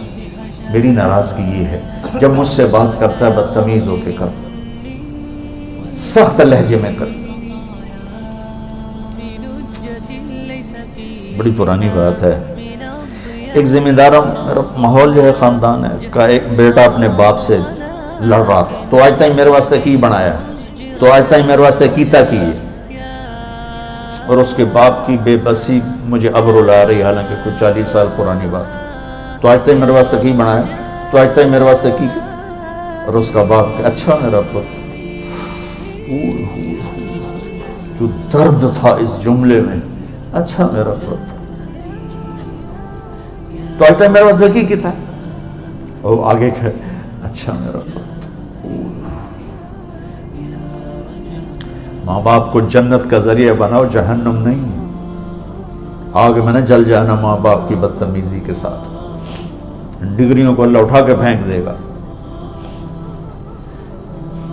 میری ناراضگی یہ ہے جب مجھ سے بات کرتا ہے بدتمیز ہو کے کرتا ہے سخت لہجے میں کرتا. بڑی پرانی بات ہے. ایک ذمہ دار میرا ماحول جو ہے خاندان ہے کا ایک بیٹا اپنے باپ سے لڑ رہا تھا. تو آج تک میرے واسطے کی بنایا تو آج تک میرے واسطے کیتا کی ہے. اور اس کے باپ کی بے بسی مجھے اب رلا رہی حالانکہ کچھ 40 سال پرانی بات ہے. تو آج تک میرے واسطے کی بنایا تو آج تک میرے واسطے کی. اور اس کا باپ کہ اچھا میرا پت. جو درد تھا اس جملے میں اچھا میرا پت تو آج تک میرے واسطے کی تھا. اور آگے کہ اچھا میرا پت. ماں باپ کو جنت کا ذریعہ بناؤ جہنم نہیں. آگ میں نہ جل جانا ماں باپ کی بدتمیزی کے ساتھ. ڈگریوں کو اللہ اٹھا کے پھینک دے گا.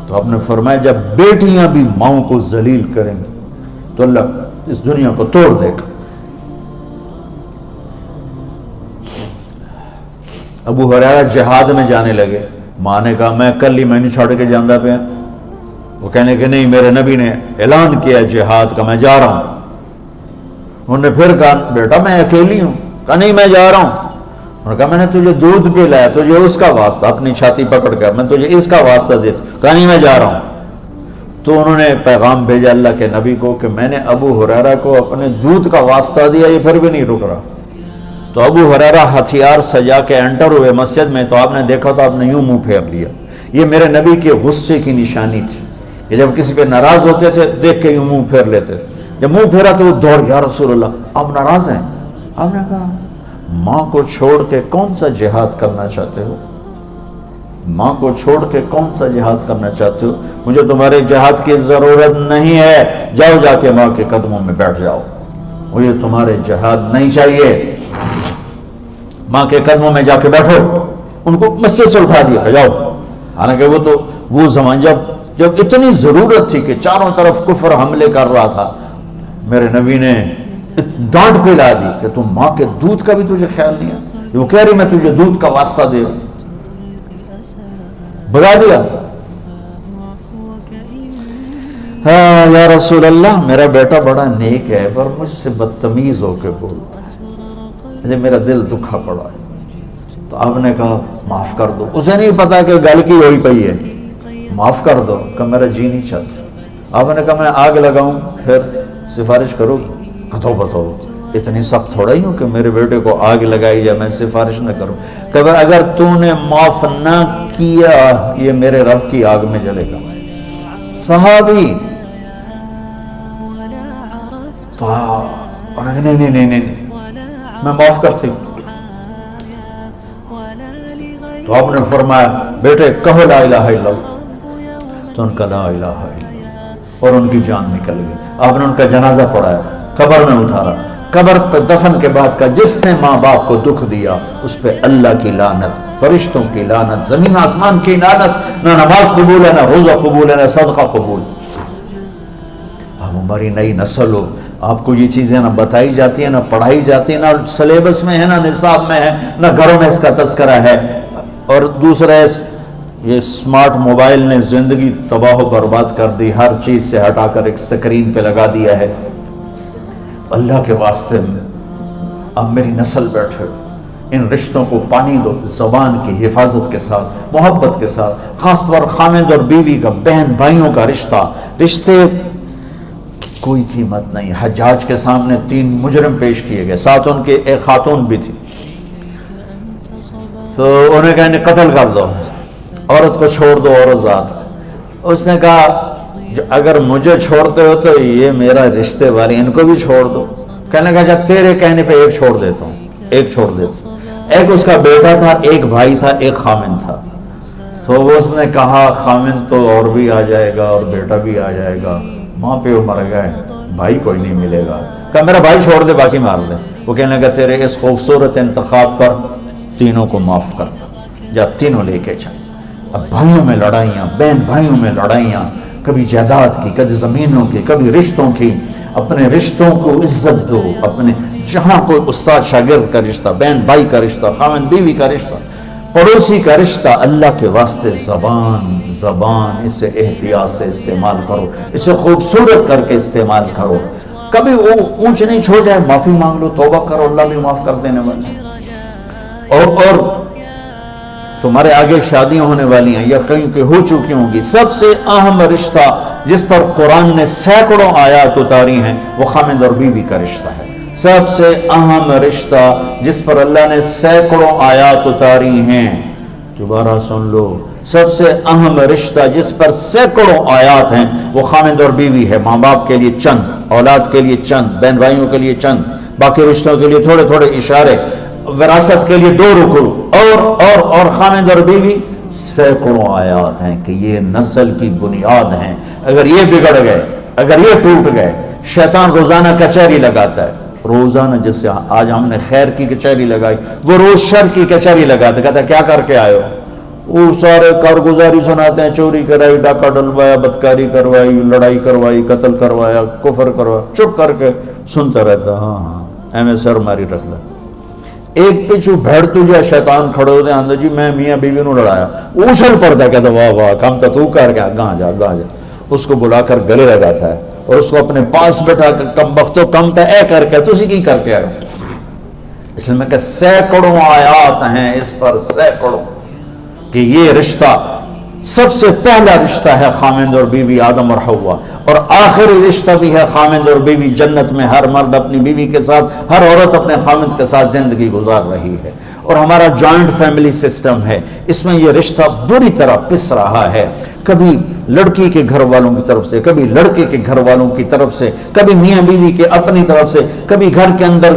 تو آپ نے فرمایا جب بیٹیاں بھی ماؤں کو ذلیل کریں گی تو اللہ اس دنیا کو توڑ دے گا. ابو ہریرہ جہاد میں جانے لگے. ماں نے کہا میں کل ہی میں نہیں چھوڑ کے جاندہ پہ. وہ کہنے کہ نہیں میرے نبی نے اعلان کیا جہاد کا میں جا رہا ہوں. انہوں نے پھر کہا بیٹا میں اکیلی ہوں. کہا نہیں میں جا رہا ہوں. انہوں نے کہا میں نے تجھے دودھ پلایا تجھے اس کا واسطہ اپنی چھاتی پکڑ کر میں تجھے اس کا واسطہ دیتا. کہا نہیں میں جا رہا ہوں. تو انہوں نے پیغام بھیجا اللہ کے نبی کو کہ میں نے ابو ہریرہ کو اپنے دودھ کا واسطہ دیا یہ پھر بھی نہیں رک رہا. تو ابو ہریرہ ہتھیار سجا کے انٹر ہوئے مسجد میں تو آپ نے دیکھا تو آپ نے یوں منہ پھیر لیا. یہ میرے نبی کے غصے کی نشانی تھی کہ جب کسی پہ ناراض ہوتے تھے دیکھ کے یوں منہ پھیر لیتے. جب منہ پھیرا تو وہ دوڑ گیا رسول اللہ آپ ناراض ہیں. آپ نے کہا ماں کو چھوڑ کے کون سا جہاد کرنا چاہتے ہو؟ ماں کو چھوڑ کے کون سا جہاد کرنا چاہتے ہو؟ مجھے تمہارے جہاد کی ضرورت نہیں ہے، جاؤ جا کے ماں کے قدموں میں بیٹھ جاؤ، مجھے تمہارے جہاد نہیں چاہیے، ماں کے قدموں میں جا کے بیٹھو۔ ان کو مسجد سے اٹھا دیا کہ جاؤ، حالانکہ وہ زمان جب اتنی ضرورت تھی کہ چاروں طرف کفر حملے کر رہا تھا، میرے نبی نے ڈانٹ پلا دی کہ تم ماں کے دودھ کا بھی تجھے خیال نہیں ہے، وہ کہہ رہی میں تجھے دودھ کا واسطہ دے رہا ہوں، بتا دیا۔ ہاں یا رسول اللہ، میرا بیٹا بڑا نیک ہے پر مجھ سے بدتمیز ہو کے بولتا ہے، مجھے میرا دل دکھا پڑا ہے۔ تو آپ نے کہا معاف کر دو، اسے نہیں پتا کہ گل کی ہوئی پئی ہے، معاف کر دو، کہ میرا جی نہیں چاہتا۔ آپ نے کہا میں آگ لگاؤں پھر سفارش کرو گی؟ کہو بتاؤ، اتنی سخت تھوڑا ہی ہوں کہ میرے بیٹے کو آگ لگائی جائے میں سفارش نہ کروں؟ کہ اگر تو نے معاف نہ کیا یہ میرے رب کی آگ میں جلے گا۔ صحابی تو نہیں میں معاف کرتی ہوں۔ تو آپ نے فرمایا بیٹے کہو لا الہ الا اللہ، تو ان کا لا الہ الا اللہ، اور ان کی جان نکل گئی۔ آپ نے ان کا جنازہ پڑھایا، قبر میں اتارا، قبر پہ دفن کے بعد کا جس نے ماں باپ کو دکھ دیا اس پہ اللہ کی لعنت، فرشتوں کی لعنت، زمین آسمان کی لعنت، نہ نماز قبول ہے، نہ روزہ قبول ہے، نہ صدقہ قبول۔ اب ہماری نئی نسل ہو، آپ کو یہ چیزیں نہ بتائی جاتی ہیں، نہ پڑھائی جاتی ہیں، نہ سلیبس میں ہے، نہ نصاب میں ہے، نہ گھروں میں اس کا تذکرہ ہے۔ اور دوسرا یہ سمارٹ موبائل نے زندگی تباہ و برباد کر دی، ہر چیز سے ہٹا کر ایک سکرین پہ لگا دیا ہے۔ اللہ کے واسطے اب میری نسل بیٹھے، ان رشتوں کو پانی دو، زبان کی حفاظت کے ساتھ، محبت کے ساتھ، خاص طور خامد اور بیوی کا، بہن بھائیوں کا رشتے کی کوئی قیمت نہیں۔ حجاج کے سامنے 3 مجرم پیش کیے گئے، ساتھ ان کے ایک خاتون بھی تھی، تو انہیں کہا انہیں قتل کر دو، عورت کو چھوڑ دو، عورت ذات۔ اس نے کہا اگر مجھے چھوڑتے ہو تو یہ میرا رشتے واری ان کو بھی چھوڑ دو۔ کہنے لگا جب تیرے کہنے پہ ایک چھوڑ دیتا ہوں، ایک چھوڑ دیتا ہوں۔ ایک اس کا بیٹا تھا، ایک بھائی تھا، ایک خامن تھا۔ تو وہ اس نے کہا خامن تو اور بھی آ جائے گا اور بیٹا بھی آ جائے گا، ماں پہ وہ مر گئے، بھائی کوئی نہیں ملے گا۔ کہا میرا بھائی چھوڑ دے، باقی مار دے۔ وہ کہنے لگا تیرے اس خوبصورت انتخاب پر تینوں کو معاف کرتا، جا تینوں لے کے چل۔ اب بھائیوں میں لڑائیاں، بہن بھائیوں میں لڑائیاں، کبھی جائیداد کی، کبھی زمینوں کی، کبھی رشتوں کی۔ اپنے رشتوں کو عزت دو، اپنے جہاں کوئی استاد شاگرد کا رشتہ، بہن بھائی کا رشتہ، خاوند بیوی کا رشتہ، پڑوسی کا رشتہ، اللہ کے واسطے زبان اسے احتیاط سے استعمال کرو، اسے خوبصورت کر کے استعمال کرو۔ کبھی وہ اونچ نیچ ہو جائے، معافی مانگ لو، توبہ کرو، اللہ بھی معاف کر دینے والا ہے۔ اور تمہارے آگے شادیاں ہونے والی ہیں یا کہیں کہ ہو چکی ہوں گی، سب سے اہم رشتہ جس پر قرآن نے سینکڑوں آیات اتاری ہیں وہ خامد اور بیوی کا رشتہ ہے۔ سب سے اہم رشتہ جس پر اللہ نے سینکڑوں آیات اتاری ہیں، دوبارہ سن لو، سب سے اہم رشتہ جس پر سینکڑوں آیات ہیں وہ خامد اور بیوی ہے۔ ماں باپ کے لیے چند، اولاد کے لیے چند، بہن بھائیوں کے لیے چند، باقی رشتوں کے لیے تھوڑے تھوڑے اشارے، وراثت کے لیے 2 رکوع، اور خامد اور بیوی سینکڑوں آیات ہیں کہ یہ نسل کی بنیاد ہیں۔ اگر یہ بگڑ گئے، اگر یہ ٹوٹ گئے، شیطان روزانہ کچہری لگاتا ہے، روزانہ، جس سے آج ہم نے خیر کی کچہری لگائی، وہ روز شر کی کچہری لگاتا ہے، کہتا ہے کیا کر کے آئے ہو؟ وہ سارے کارگزاری سناتے ہیں، چوری کرائی، ڈاکہ ڈلوایا، بدکاری کروائی، لڑائی کروائی، قتل کروایا، کفر کروایا، چپ کر کے سنتا رہتا، ہاں ایویں سر ماری رکھ لے۔ ایک پیچھو بھیڑ تجھے شیطان کھڑے ہوتے ہیں، جی میں میاں بیوی نو لڑایا، اچھل پڑتا ہے، کہتا واہ واہ کام تو کر کے گاں جا گاں جا، اس کو بلا کر گلے لگاتا ہے اور اس کو اپنے پاس بٹھا کر کم بختو کم تا اے کر کے تسی کی کر کے آئے۔ اس لیے میں کہ سینکڑوں آیات ہیں اس پر، سینکڑوں، کہ یہ رشتہ سب سے پہلا رشتہ ہے خامند اور بیوی، آدم اور حوا، اور آخری رشتہ بھی ہے خامند اور بیوی۔ جنت میں ہر مرد اپنی بیوی کے ساتھ، ہر عورت اپنے خامند کے ساتھ زندگی گزار رہی ہے، اور ہمارا جوائنٹ فیملی سسٹم ہے، اس میں یہ رشتہ بری طرح پس رہا ہے، کبھی لڑکی کے گھر والوں کی طرف سے، کبھی لڑکے کے گھر والوں کی طرف سے، کبھی میاں بیوی کے اپنی طرف سے، کبھی گھر کے اندر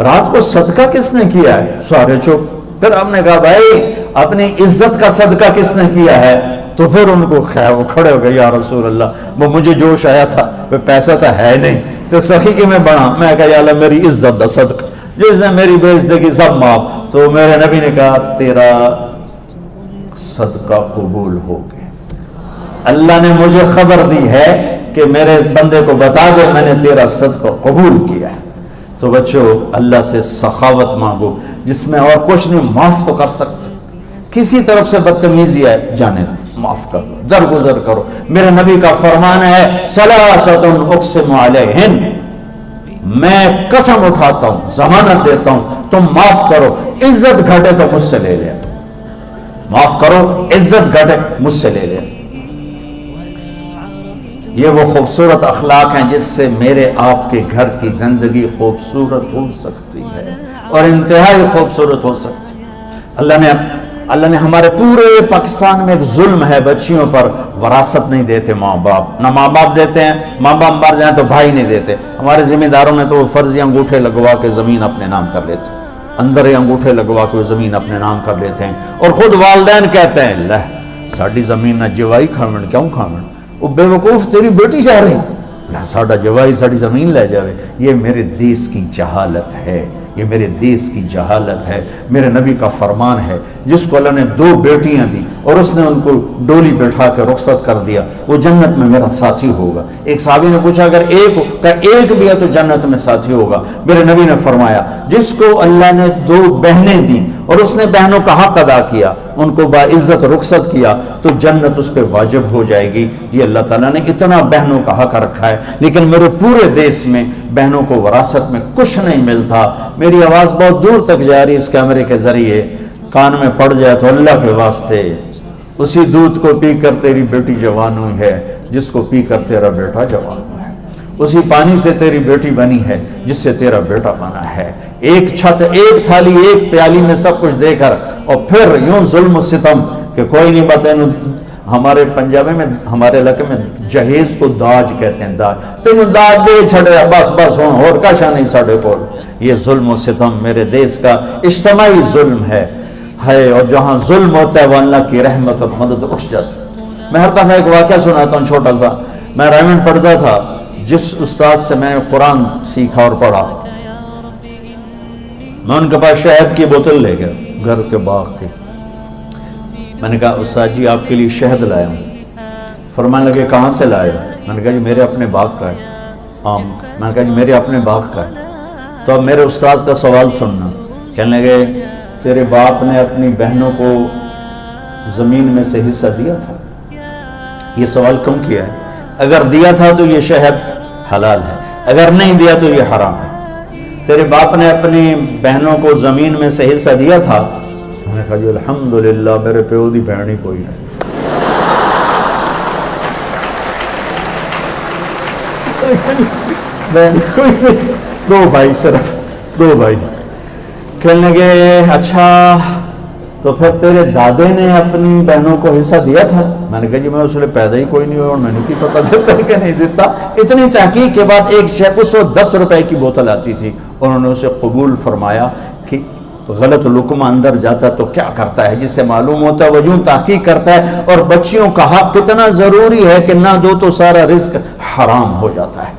رات کو صدقہ کس نے کیا ہے؟ سارے چپ. پھر ہم نے کہا بھائی اپنی عزت کا صدقہ کس نے کیا ہے؟ تو پھر ان کو وہ کھڑے ہو گئے یا رسول اللہ وہ مجھے جوش آیا تھا وہ پیسہ تو ہے نہیں تو سخی میں بڑھا. میں کہا یا اللہ میری عزت دا صدقہ جس نے میری بے عزتی کی سب معاف. تو میرے نبی نے کہا تیرا صدقہ قبول ہو گیا. اللہ نے مجھے خبر دی ہے کہ میرے بندے کو بتا دے میں نے تیرا صدقہ قبول کیا ہے. تو بچوں اللہ سے سخاوت مانگو جس میں اور کچھ نہیں. معاف تو کر سکتے کسی طرف سے بدتمیزی ہے جانے دو معاف کر دو درگزر کرو. میرے نبی کا فرمان ہے ثلاثۃ اقسم علیہن میں قسم اٹھاتا ہوں ضمانت دیتا ہوں تم معاف کرو عزت گھٹے تو مجھ سے لے لے. معاف کرو عزت گھٹے مجھ سے لے لے. یہ وہ خوبصورت اخلاق ہیں جس سے میرے آپ کے گھر کی زندگی خوبصورت ہو سکتی ہے اور انتہائی خوبصورت ہو سکتی ہے. اللہ نے ہمارے پورے پاکستان میں ایک ظلم ہے بچیوں پر. وراثت نہیں دیتے ماں باپ. نہ ماں باپ دیتے ہیں ماں باپ مر جائیں تو بھائی نہیں دیتے. ہمارے ذمہ داروں میں تو وہ فرضی انگوٹھے لگوا کے زمین اپنے نام کر لیتے ہیں. اندر ہی انگوٹھے لگوا کے وہ زمین اپنے نام کر لیتے ہیں اور خود والدین کہتے ہیں لہ ساڈی زمین نہ جوائی کھاون کیوں کھاون. وہ بے وقوف تیری بیٹی جا رہی نہ ساڈا جوائی ساڈی زمین لے جاوے. یہ میرے دیس کی جہالت ہے. یہ میرے دیس کی جہالت ہے. میرے نبی کا فرمان ہے جس کو اللہ نے 2 بیٹیاں دی اور اس نے ان کو ڈولی بیٹھا کے رخصت کر دیا وہ جنت میں میرا ساتھی ہوگا. ایک صحابی نے پوچھا اگر ایک بھی ہے تو جنت میں ساتھی ہوگا. میرے نبی نے فرمایا جس کو اللہ نے 2 بہنیں دی اور اس نے بہنوں کا حق ادا کیا ان کو باعزت رخصت کیا تو جنت اس پہ واجب ہو جائے گی. یہ اللہ تعالیٰ نے اتنا بہنوں کا حق رکھا ہے. لیکن میرے پورے دیس میں بہنوں کو وراثت میں کچھ نہیں ملتا. میری آواز بہت دور تک جا رہی اس کیمرے کے ذریعے کان میں پڑ جائے تو اللہ کے واسطے اسی دودھ کو پی کر تیری بیٹی جوان ہوئی ہے جس کو پی کر تیرا بیٹا جوان ہوا ہے. اسی پانی سے تیری بیٹی بنی ہے جس سے تیرا بیٹا بنا ہے. ایک چھت ایک تھالی ایک پیالی میں سب کچھ دے کر اور پھر یوں ظلم و ستم کہ کوئی نہیں بتائیں. ہمارے پنجابی میں ہمارے علاقے میں جہیز کو داج کہتے ہیں. داج تینوں داج دے چھڑے بس بس ہوں اور کاشا نہیں ساڑھے کو. یہ ظلم و ستم میرے دیس کا اجتماعی ظلم ہے اور جہاں ظلم ہوتا ہے وہ اللہ کی رحمت اور مدد اٹھ جاتی. میں ہر دفعہ ایک واقعہ سناتا ہوں چھوٹا سا. میں رائمنڈ پڑھتا تھا جس استاد سے میں قرآن سیکھا اور پڑھا میں ان کے پاس شہد کی بوتل لے گیا گھر کے باغ کی. میں نے کہا استاد جی آپ کے لیے شہد لایا ہوں. فرمانے لگے کہاں سے لائے؟ میں نے کہا جی میرے اپنے باغ کا ہے. آم. میں نے کہا جی میرے اپنے باغ کا ہے. تو اب میرے استاد کا سوال سننا. کہنے لگے تیرے باپ نے اپنی بہنوں کو زمین میں سے حصہ دیا تھا؟ یہ سوال کیوں کیا ہے؟ اگر دیا تھا تو یہ شہد حلال ہے, اگر نہیں دیا تو یہ حرام ہے. تیرے باپ نے اپنی بہنوں کو زمین میں سے حصہ دیا تھا؟ میں نے کہا جی الحمدللہ میرے پیو دی بہن ہی کوئی ہے. دو بھائی, صرف 2 بھائی. کہنے لگے اچھا تو پھر تیرے دادے نے اپنی بہنوں کو حصہ دیا تھا؟ میں نے کہا جی میں اس لیے پیدا ہی کوئی نہیں ہوا اور میں نے کی پتہ دیتا کہ نہیں دیتا. اتنی تحقیق کے بعد ایک شیخ اس وقت 10 روپے کی بوتل آتی تھی, انہوں نے اسے قبول فرمایا کہ غلط لقمہ اندر جاتا تو کیا کرتا ہے, جس سے معلوم ہوتا ہے وہ یوں تحقیق کرتا ہے. اور بچیوں کا حق کتنا ضروری ہے کہ نہ دو تو سارا رزق حرام ہو جاتا ہے.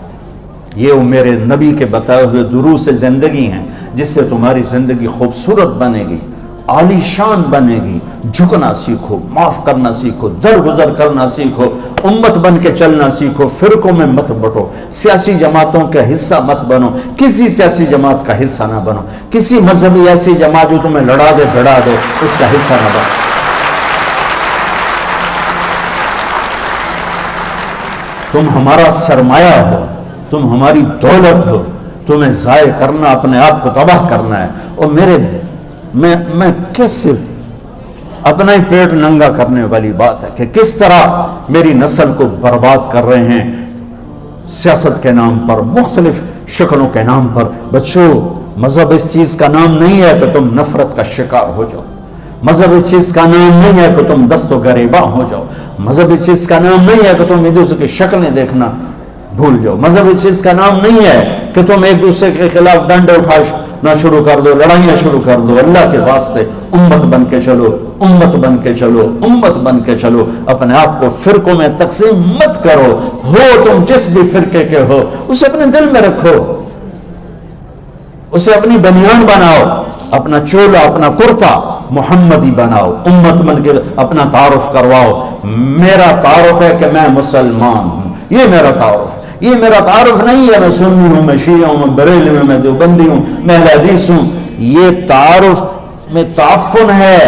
یہ میرے نبی کے بتائے ہوئے دروس زندگی ہیں جس سے تمہاری زندگی خوبصورت بنے گی, عالی شان بنے گی. جھکنا سیکھو, معاف کرنا سیکھو, درگزر کرنا سیکھو, امت بن کے چلنا سیکھو, فرقوں میں مت بٹو, سیاسی جماعتوں کا حصہ مت بنو, کسی سیاسی جماعت کا حصہ نہ بنو, کسی مذہبی ایسی جماعت جو تمہیں لڑا دے بھڑا دے اس کا حصہ نہ بنو. تم ہمارا سرمایہ ہو, تم ہماری دولت ہو, تمہیں ضائع کرنا اپنے آپ کو تباہ کرنا ہے. اور میں کیسے اپنا ہی پیٹ ننگا کرنے والی بات ہے کہ کس طرح میری نسل کو برباد کر رہے ہیں سیاست کے نام پر, مختلف شکلوں کے نام پر. بچوں مذہب اس چیز کا نام نہیں ہے کہ تم نفرت کا شکار ہو جاؤ. مذہب اس چیز کا نام نہیں ہے کہ تم دست و گریباں ہو جاؤ. مذہب اس چیز کا نام نہیں ہے کہ تم ایک دوسرے کی شکلیں دیکھنا بھول جاؤ. مذہب اس چیز کا نام نہیں ہے کہ تم ایک دوسرے کے خلاف ڈنڈے نہ شروع کر دو لڑائیاں شروع کر دو. اللہ کے واسطے امت بن کے چلو, امت بن کے چلو, امت بن کے چلو. اپنے آپ کو فرقوں میں تقسیم مت کرو. ہو تم جس بھی فرقے کے ہو اسے اپنے دل میں رکھو, اسے اپنی بنیان بناؤ, اپنا چولا اپنا کرتا محمدی بناؤ, امت بن کے اپنا تعارف کرواؤ. میرا تعارف ہے کہ میں مسلمان ہوں, یہ میرا تعارف ہے. یہ میرا تعارف نہیں ہے میں سنی ہوں, میں شیعہ ہوں, میں بریلوی ہوں, میں دیوبندی ہوں, میں اہل حدیث ہوں. یہ تعارف میں تعفن ہے,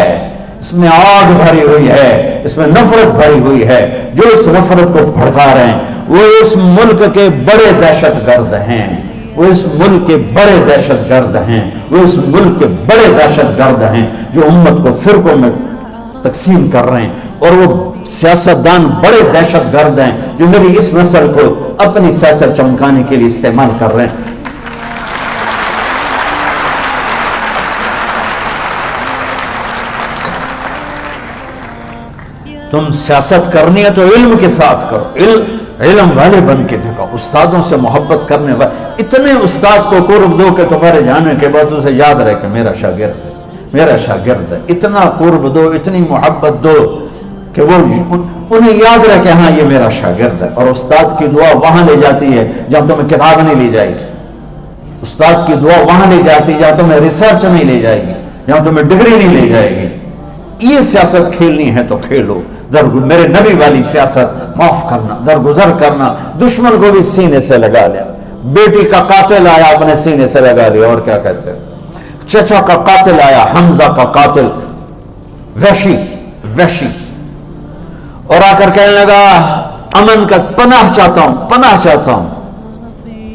اس میں آگ بھری ہوئی ہے, اس میں نفرت بھری ہوئی ہے. جو اس نفرت کو بھڑکا رہے ہیں وہ اس ملک کے بڑے دہشت گرد ہیں, وہ اس ملک کے بڑے دہشت گرد ہیں, وہ اس ملک کے بڑے دہشت گرد ہیں جو امت کو فرقوں میں تقسیم کر رہے ہیں. اور وہ سیاستدان بڑے دہشت گرد ہیں جو میری اس نسل کو اپنی سیاست چمکانے کے لیے استعمال کر رہے ہیں. تم سیاست کرنی ہے تو علم کے ساتھ کرو, علم والے بن کے دکھاؤ, استادوں سے محبت کرنے والے. اتنے استاد کو قرب دو کہ تمہارے جانے کے بعد اسے یاد رہے کہ میرا شاگرد ہے, میرا شاگرد ہے. اتنا قرب دو, اتنی محبت دو کہ وہ انہیں یاد رہے کہ ہاں یہ میرا شاگرد ہے. اور استاد کی دعا وہاں لے جاتی ہے جہاں تمہیں کتاب نہیں لے جائے گی. استاد کی دعا وہاں لے جاتی ہے جہاں تمہیں ریسرچ نہیں لے جائے گی, جہاں تمہیں ڈگری نہیں لے جائے گی. یہ سیاست کھیلنی ہے تو کھیلو. میرے نبی والی سیاست, معاف کرنا, درگزر کرنا, دشمن کو بھی سینے سے لگا لیا. بیٹی کا قاتل آیا اپنے سینے سے لگا لیا, اور کیا کہتے ہیں, چچا کا قاتل آیا, حمزہ کا قاتل وحشی, اور آ کر کہنے لگا امن کا پناہ چاہتا ہوں, پناہ چاہتا ہوں.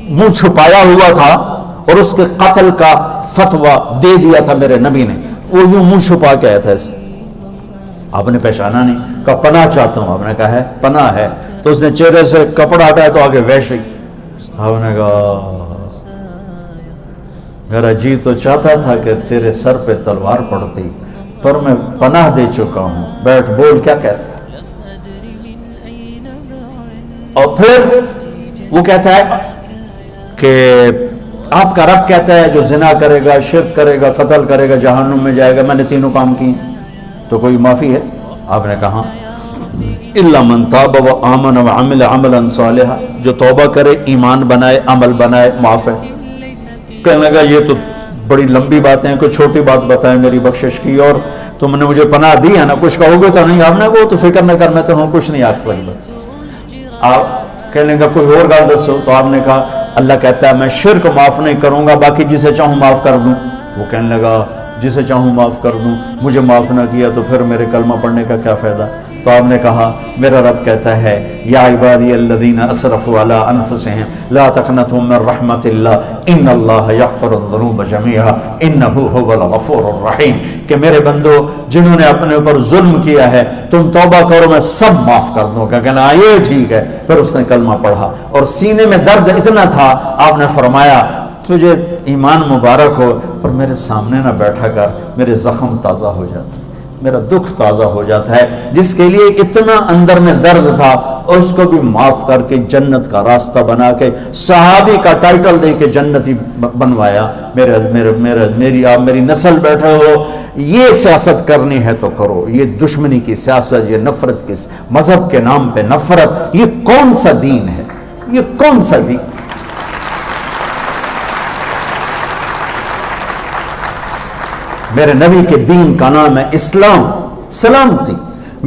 منہ چھپایا ہوا تھا اور اس کے قتل کا فتویٰ دے دیا تھا میرے نبی نے. وہ یوں منہ چھپا کے آیا تھا ایسے, آپ نے پہچانا نہیں, کہا پناہ چاہتا ہوں. آپ نے کہا ہے پناہ ہے, تو اس نے چہرے سے کپڑا ہٹایا تو آگے وحشی. آپ نے کہا میرا جی تو چاہتا تھا کہ تیرے سر پہ تلوار پڑتی, پر میں پناہ دے چکا ہوں, بیٹھ بول کیا کہتا ہے. اور پھر وہ کہتا ہے کہ آپ کا رب کہتا ہے جو زنا کرے گا, شرک کرے گا, قتل کرے گا, جہنم میں جائے گا. میں نے تینوں کام کیے, تو کوئی معافی ہے؟ آپ نے کہا الا من تاب وآمن وعمل عملا صالحا, جو توبہ کرے, ایمان بنائے, عمل بنائے, معاف ہے. کہنے لگا یہ تو بڑی لمبی باتیں ہیں, کوئی چھوٹی بات بتائیں میری بخشش کی. اور تم نے مجھے پناہ دی ہے نا, کچھ کہو گے تو نہیں؟ آپ نے کہا تو فکر نہ کر, میں تو کچھ نہیں آکھ سکتا. آپ کہنے کا کوئی اور گال دسو. تو آپ نے کہا اللہ کہتا ہے میں شرک معاف نہیں کروں گا, باقی جسے چاہوں معاف کر دوں. وہ کہنے لگا جسے چاہوں معاف کر دوں, مجھے معاف نہ کیا تو پھر میرے کلمہ پڑھنے کا کیا فائدہ. تو آپ نے کہا میرا رب کہتا ہے یا عبادی الذین اسرفوا علی انفسہم لا تقنطوا من رحمت اللہ ان اللہ یغفر الذنوب جميعا انہ هو الغفور الرحیم, کہ میرے بندو جنہوں نے اپنے اوپر ظلم کیا ہے تم توبہ کرو میں سب معاف کر دوں گا. کہنا یہ ٹھیک ہے. پھر اس نے کلمہ پڑھا اور سینے میں درد اتنا تھا, آپ نے فرمایا تجھے ایمان مبارک ہو, اور میرے سامنے نہ بیٹھا کر, میرے زخم تازہ ہو جاتا, میرا دکھ تازہ ہو جاتا ہے. جس کے لیے اتنا اندر میں درد تھا اس کو بھی معاف کر کے جنت کا راستہ بنا کے صحابی کا ٹائٹل دے کے جنتی بنوایا. میری نسل بیٹھے ہو, یہ سیاست کرنی ہے تو کرو. یہ دشمنی کی سیاست, یہ نفرت کی, مذہب کے نام پہ نفرت, یہ کون سا دین ہے؟ یہ کون سا دین؟ میرے نبی کے دین کا نام ہے اسلام, سلامتی.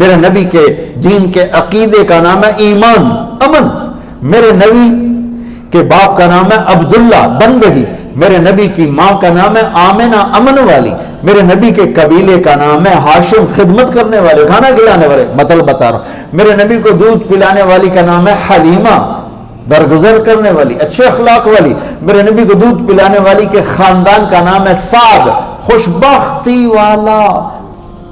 میرے نبی کے دین کے عقیدے کا نام ہے ایمان, امن. میرے نبی کے باپ کا نام ہے عبداللہ, بندگی. میرے نبی کی ماں کا نام ہے آمنہ, امن والی. میرے نبی کے قبیلے کا نام ہے ہاشم, خدمت کرنے والے, کھانا کھلانے والے. مطلب بتا رہا ہوں, میرے نبی کو دودھ پلانے والی کا نام ہے حلیمہ, درگزر کرنے والی, اچھے اخلاق والی. میرے نبی کو دودھ پلانے والی کے خاندان کا نام ہے سعد, خوشبختی والا.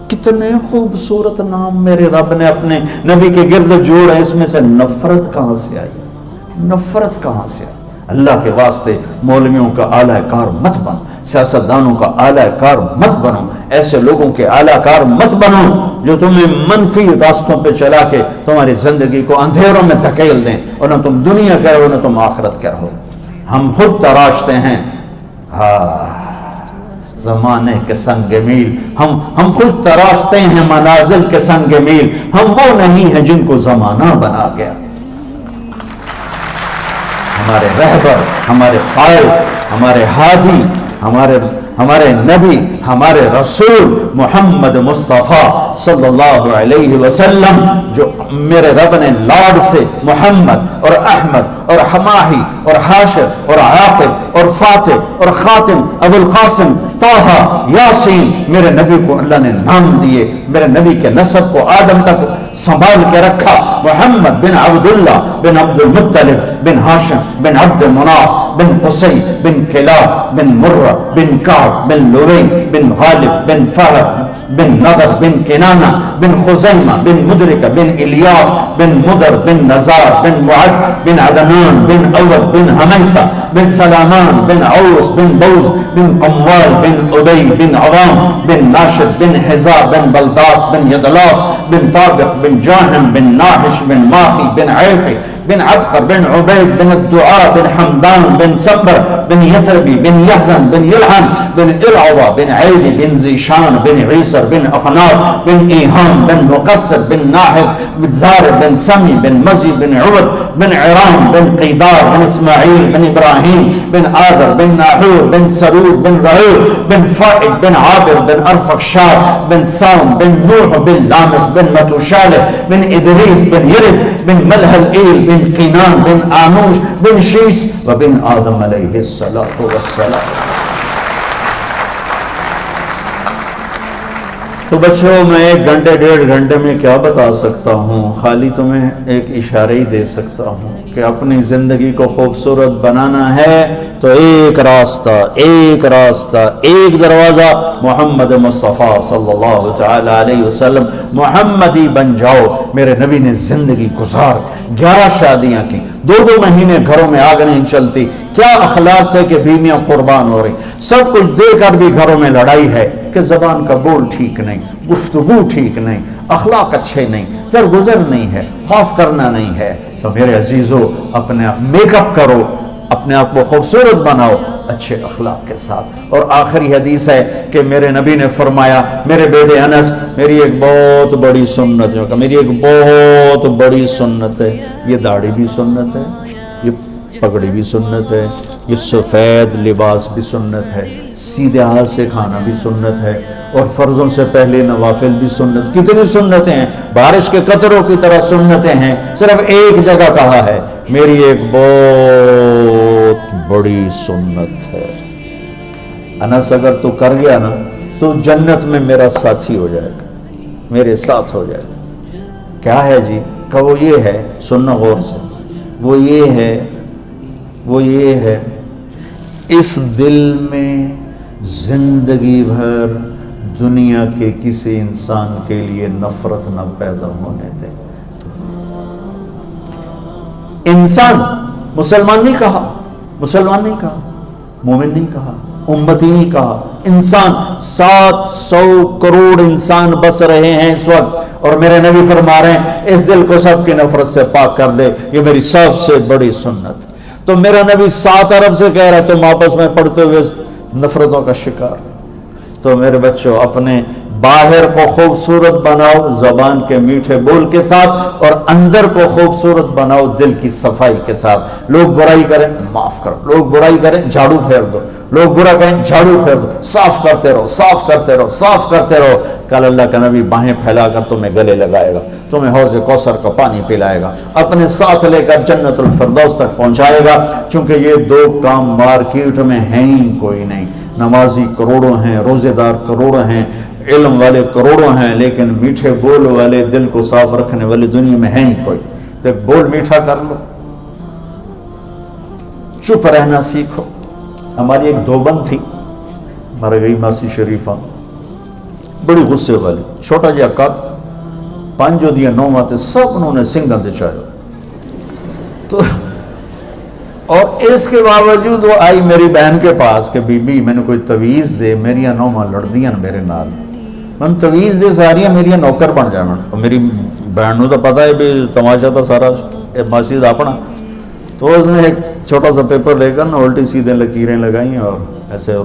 کتنے خوبصورت نام میرے رب نے اپنے نبی کے گرد جوڑے. اس میں سے نفرت کہاں سے آئی؟ نفرت کہاں سے آئی؟ اللہ کے واسطے مولویوں کا اعلی کار مت بنو, سیاستدانوں کا اعلی کار مت بنو, ایسے لوگوں کے اعلی کار مت بنو جو تمہیں منفی راستوں پہ چلا کے تمہاری زندگی کو اندھیروں میں دھکیل دیں, اور نہ تم دنیا کے رہو نہ تم آخرت کے رہو. ہم خود تراشتے ہیں, زمانے کے سنگ میل، ہم خود تراشتے ہیں منازل کے سنگ میل، ہم وہ نہیں ہیں جن کو زمانہ بنا گیا۔ ہمارے رہبر، ہمارے قائد، ہمارے ہادی، ہمارے نبی، ہمارے رسول محمد مصطفیٰ صلی اللہ علیہ وسلم، جو میرے رب نے لاڈ سے محمد اور احمد اور حماہی اور حاشر اور عاقب اور فاتح اور خاتم ابو القاسم طہ یاسین، میرے نبی کو اللہ نے نام دیے، میرے نبی کے نسب کو آدم تک سنبھال کے رکھا۔ محمد بن عبداللہ بن عبد المطلب بن ہاشم بن عبد مناف بن قصی بن کلاب بن مرہ بن کعب بن لوی بن غالب بن فہر بن نضر بن کنانہ بن خزیمہ بن مدرکہ بن الیاس بن مدر بن نزار بن معد بن عدنان بن عوض بن حمیسہ بن سلامان بن عوس بن بوز بن قموال بن عبی بن عوام بن ناشد بن حزا بن بلداس بن یدلاف بن طابق بن جاہم بن ناحش بن ماخی بن عیخی بن عبقر بن عبید بن الدعاء بن حمدان بن سبر بن یثربی بن یحزن بن یلحن بن ارعوہ بن عیلی بن زیشان بن عیسر بن اخناب بن ایہان بن مقصر بن ناحف بن زار بن سمی بن مزی بن عبد بن عرام بن قیدار بن اسماعیل بن ابراہیم بن آدر بن ناحور بن سرود بن رعور بن فائد بن عابر بن ارفقشاد بن سام بن نوح بن لامق بن متوشالح بن ادریس بن یرد بن ملحل ایل بن قینان بن آنوش بن شیس وبن آدم علیہ السلام۔ تو بچوں، میں 1 گھنٹے 1.5 گھنٹے میں کیا بتا سکتا ہوں، خالی تمہیں ایک اشارہ ہی دے سکتا ہوں کہ اپنی زندگی کو خوبصورت بنانا ہے تو ایک راستہ، ایک دروازہ محمد مصطفیٰ صلی اللہ تعالی علیہ وسلم، محمدی بن جاؤ۔ میرے نبی نے زندگی گزار 11 شادیاں کی، 2 مہینے گھروں میں آگ نہیں چلتی، کیا اخلاق تھے کہ بیویاں قربان ہو رہی، سب کچھ دے کر بھی گھروں میں لڑائی ہے کہ زبان کا بول ٹھیک نہیں، گفتگو ٹھیک نہیں، اخلاق اچھے نہیں، درگزر نہیں ہے، معاف کرنا نہیں ہے۔ تو میرے عزیزو، اپنے آپ میک اپ کرو، اپنے آپ کو خوبصورت بناؤ اچھے اخلاق کے ساتھ۔ اور آخری حدیث ہے کہ میرے نبی نے فرمایا، میرے بیٹے انس، میری ایک بہت بڑی سنت ہے، میری ایک بہت بڑی سنت ہے، یہ داڑھی بھی سنت ہے، یہ پگڑی بھی سنت ہے، یہ سفید لباس بھی سنت ہے، سیدھے ہاتھ سے کھانا بھی سنت ہے، اور فرضوں سے پہلے نوافل بھی سنت۔ کتنی سنتیں ہیں، بارش کے قطروں کی طرح سنتیں ہیں، صرف ایک جگہ کہا ہے میری ایک بہت بڑی سنت ہے۔ انس، اگر تو کر گیا نا تو جنت میں میرا ساتھی ہو جائے گا، میرے ساتھ ہو جائے گا۔ کیا ہے جی؟ کہ وہ یہ ہے، سننا غور سے، وہ یہ ہے اس دل میں زندگی بھر دنیا کے کسی انسان کے لیے نفرت نہ پیدا ہونے دے۔ انسان، مسلمان نہیں کہا، مومن نہیں کہا، امتی نہیں کہا، انسان، 700 کروڑ انسان بس رہے ہیں اس وقت، اور میرے نبی فرما رہے ہیں اس دل کو سب کی نفرت سے پاک کر دے، یہ میری سب سے بڑی سنت۔ تو میرا نبی 7 ارب سے کہہ رہا ہے، تم آپس میں پڑھتے ہوئے نفرتوں کا شکار۔ تو میرے بچوں، اپنے باہر کو خوبصورت بناؤ زبان کے میٹھے بول کے ساتھ، اور اندر کو خوبصورت بناؤ دل کی صفائی کے ساتھ۔ لوگ برائی کریں معاف کرو، لوگ برائی کریں جھاڑو پھیر دو، لوگ برا کہیں جھاڑو پھیر دو، صاف کرتے رہو۔ کل اللہ کا نبی باہیں پھیلا کر تمہیں گلے لگائے گا، تمہیں حوض کوثر کا پانی پلائے گا، اپنے ساتھ لے کر جنت الفردوس تک پہنچائے گا۔ چونکہ یہ 2 کام مارکیٹ میں ہیں ہی کوئی نہیں۔ نمازی کروڑوں ہیں، روزے دار کروڑوں ہیں، علم والے کروڑوں ہیں، لیکن میٹھے بول والے، دل کو صاف رکھنے والے دنیا میں ہیں ہی کوئی۔ تو ایک بول میٹھا کر لو، چپ رہنا سیکھو۔ ہماری ایک دوبند تھی، مر گئی ماسی شریفہ، بڑی غصے والی، چھوٹا جہا قد، 5 دیا 9 ماتے سب انہوں نے سنگھاں تے چاہے۔ تو اور اس کے باوجود وہ آئی میری بہن کے پاس کہ بی بی میں نے کوئی تویز دے، میری 9 ماں لڑ دیاں میرے نال، میں تویز دے ساریاں میری نوکر بن جائیں۔ اور میری بہن نو تو پتہ ہے بھی تماشا تھا سارا ماسی دا اپنا۔ تو اس نے ایک چھوٹا سا پیپر لے کر نا الٹی سیدھے لکیریں لگائیں اور ایسے، اور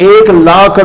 1,00,000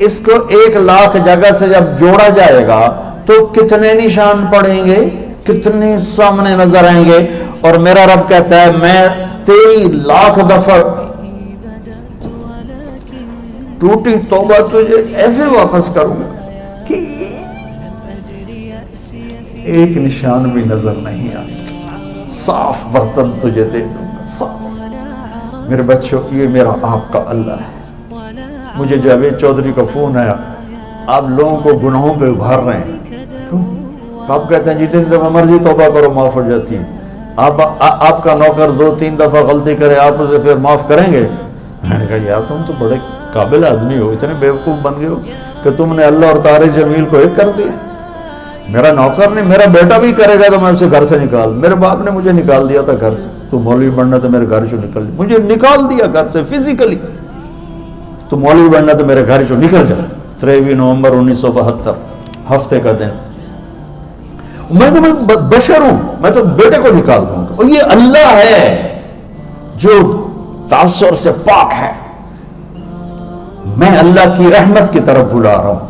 اس کو 1,00,000 جگہ سے جب جوڑا جائے گا تو کتنے نشان پڑیں گے، کتنے سامنے نظر آئیں گے. اور میرا رب کہتا ہے میں 23,00,000 دفعہ ٹوٹی توبہ تجھے ایسے واپس کروں گا کہ ایک نشان بھی نظر نہیں آئے گا. صاف برتن تجھے دے دوں گا صاف. میرے بچوں یہ میرا آپ کا اللہ ہے. مجھے جاوید چودھری کا فون آیا، آپ لوگوں کو گناہوں پہ ابھار رہے ہیں. کیوں؟ آپ کہتے ہیں جتنی دفعہ مرضی توبہ کرو معاف ہو جاتی ہے. آپ کا نوکر 2-3 دفعہ غلطی کرے آپ اسے پھر معاف کریں گے؟ میں نے کہا یار تم تو بڑے قابل آدمی ہو، اتنے بیوقوف بن گئے ہو کہ تم نے اللہ اور طارق جمیل کو ایک کر دیا. میرا نوکر نہیں، میرا بیٹا بھی کرے گا تو میں اسے گھر سے نکال. میرے باپ نے مجھے نکال دیا تھا گھر سے، تو مولوی بننا تو میرے گھر سے نکل، مجھے نکال دیا گھر سے فزیکلی. تو مولوی بننا تو میرے گھر سے نکل جا. 23 نومبر 1972 ہفتے کا دن. میں تو بشر ہوں، میں تو بیٹے کو نکال دوں گا. اور یہ اللہ ہے جو تعصر سے پاک ہے. میں اللہ کی رحمت کی طرف بلا رہا ہوں،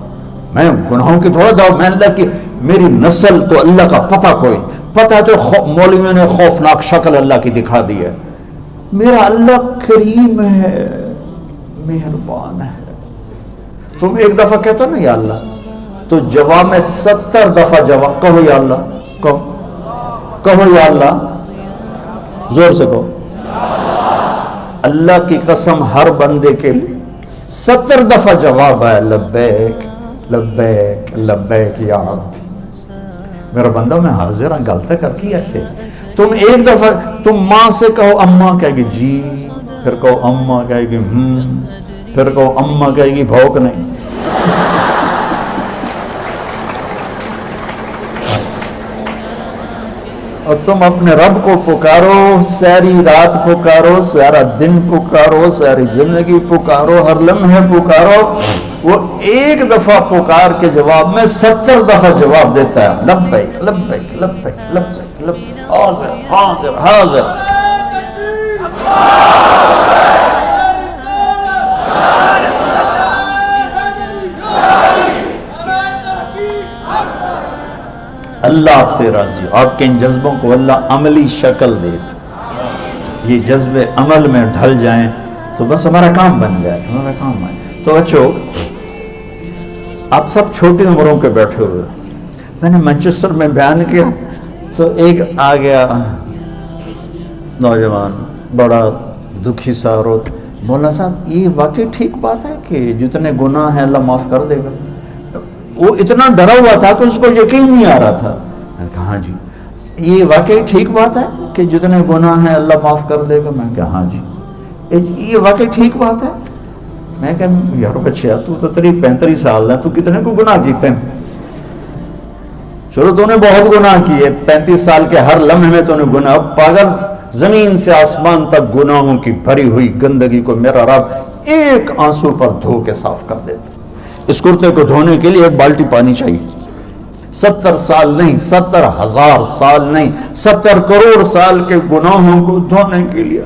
میں گناہوں کی تھوڑا دعوت. میں اللہ کی، میری نسل کو اللہ کا پتہ کوئی پتہ تو مولویوں نے خوفناک شکل اللہ کی دکھا دی ہے. میرا اللہ کریم ہے، مہربان ہے. تم ایک دفعہ کہتے ہو نا یا اللہ، تو جواب میں 70 دفعہ جواب کہو یا اللہ، کہو یا اللہ، زور سے کہو. اللہ کی قسم ہر بندے کے لیے 70 دفعہ جواب ہے لبیک لبیک لبیک یا عبد. میرا بندہ میں حاضر ہوں، غلطی کر کے ایسے. تم ایک دفعہ تم ماں سے کہو اماں کہے گی جی، پھر کہو اماں کہے گی پھر کہو اماں کہے گی بھوک نہیں. اور تم اپنے رب کو پکارو، ساری رات پکارو، سارا دن پکارو، ساری زندگی پکارو، ہر لمحے پکارو. وہ ایک دفعہ پکار کے جواب میں 70 دفعہ جواب دیتا ہے لبیک لبیک لبیک لبیک لبیک، حاضر حاضر حاضر. اللہ آپ سے راضی ہو. آپ کے ان جذبوں کو اللہ عملی شکل دیتا. یہ جذبے عمل میں ڈھل جائیں تو بس ہمارا کام بن جائے، ہمارا کام ہے. تو بچوں آپ سب چھوٹی عمروں کے بیٹھے ہوئے. میں نے مانچسٹر میں بیان کیا تو ایک آ گیا نوجوان، بڑا دکھی سا روت. مولانا صاحب یہ واقعی ٹھیک بات ہے کہ جتنے گناہ ہیں اللہ معاف کر دے گا؟ وہ اتنا ڈرا ہوا تھا کہ اس کو یقین نہیں آ رہا تھا. میں نے کہا ہاں جی. یہ واقعی ٹھیک بات ہے کہ جتنے گناہ ہیں اللہ معاف کر دے گا؟ میں نے کہا ہاں جی. یہ واقعی ٹھیک بات ہے؟ میں کہا یار بچیا تو 35 سال ہے، تو کتنے کو گناہ کیتے ہیں؟ چلو تو نے بہت گناہ کیے، 35 سال کے ہر لمحے میں تو نے گناہ. پاگل، زمین سے آسمان تک گناہوں کی بھری ہوئی گندگی کو میرا رب ایک آنسو پر دھو کے صاف کر دیتا. اس کرتے کو دھونے کے لیے 1 بالٹی پانی چاہیے. 70 سال نہیں، 70,000 سال نہیں، 70 کروڑ سال کے گناہوں کو دھونے کے لیے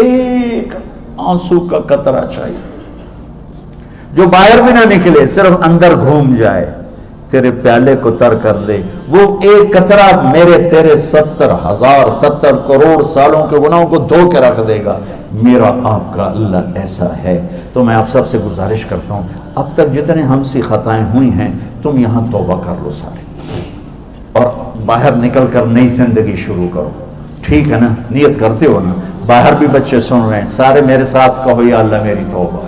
ایک آنسو کا قطرہ چاہیے، جو باہر بھی نہ نکلے، صرف اندر گھوم جائے، تیرے پیالے کو تر کر دے. وہ ایک قطرہ میرے تیرے 70,000 70 کروڑ سالوں کے گناہوں کو دھو کے رکھ دے گا. میرا آپ کا اللہ ایسا ہے. تو میں آپ سب سے گزارش کرتا ہوں، اب تک جتنے ہم سے خطائیں ہوئی ہیں تم یہاں توبہ کر لو سارے، اور باہر نکل کر نئی زندگی شروع کرو. ٹھیک ہے نا؟ نیت کرتے ہو نا؟ باہر بھی بچے سن رہے ہیں، سارے میرے ساتھ کہو یا اللہ میری توبہ،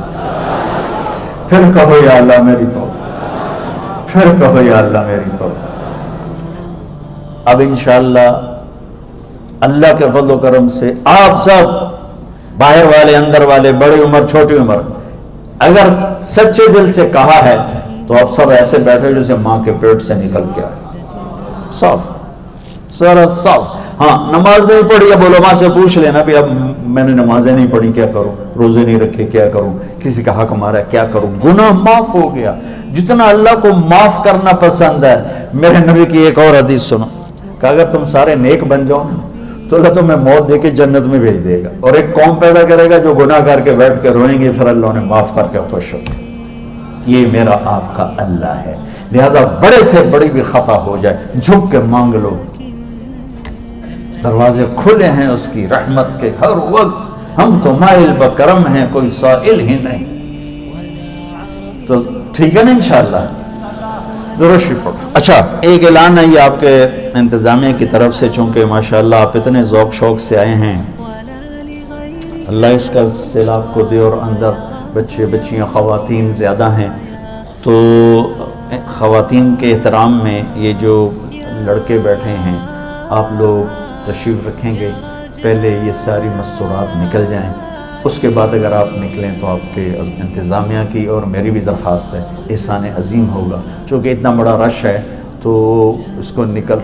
پھر کہو یا اللہ میری توبہ، پھر کہو یا اللہ میری توبہ. اب انشاءاللہ اللہ کے فضل و کرم سے آپ سب باہر والے، اندر والے، بڑی عمر چھوٹی عمر، اگر سچے دل سے کہا ہے تو آپ سب ایسے بیٹھے جیسے ماں کے پیٹ سے نکل کے آئے، صاف سارا صاف. ہاں نماز نہیں پڑھی، اب علماء سے پوچھ لینا بھی اب میں نے نمازیں نہیں پڑھی کیا کروں، روزے نہیں رکھے کیا کروں، کسی کا حق مارا کیا کروں. گناہ معاف ہو گیا. جتنا اللہ کو معاف کرنا پسند ہے، میرے نبی کی ایک اور حدیث سنو کہ اگر تم سارے نیک بن جاؤ نا تو اللہ تمہیں موت دے کے جنت میں بھیج دے گا، اور ایک قوم پیدا کرے گا جو گناہ کر کے بیٹھ کے روئیں گے، پھر اللہ نے معاف کر کے خوش ہو. یہ میرا آپ کا اللہ ہے. لہذا بڑے سے بڑی بھی خطا ہو جائے جھک کے مانگ لو، دروازے کھلے ہیں اس کی رحمت کے ہر وقت. ہم تو مائل بکرم ہیں، کوئی سائل ہی نہیں. تو ٹھیک ہے نا انشاءاللہ. درود شریف پڑھو. اچھا ایک اعلان ہے یہ آپ کے انتظامیہ کی طرف سے، چونکہ ماشاءاللہ آپ اتنے ذوق شوق سے آئے ہیں، اللہ اس کا سیلاب کو دے، اور اندر بچے بچیاں خواتین زیادہ ہیں، تو خواتین کے احترام میں یہ جو لڑکے بیٹھے ہیں آپ لوگ تشریف رکھیں گے. پہلے یہ ساری مستورات نکل جائیں، اس کے بعد اگر آپ نکلیں تو آپ کے انتظامیہ کی اور میری بھی درخواست ہے، احسان عظیم ہوگا. چونکہ اتنا بڑا رش ہے تو اس کو نکل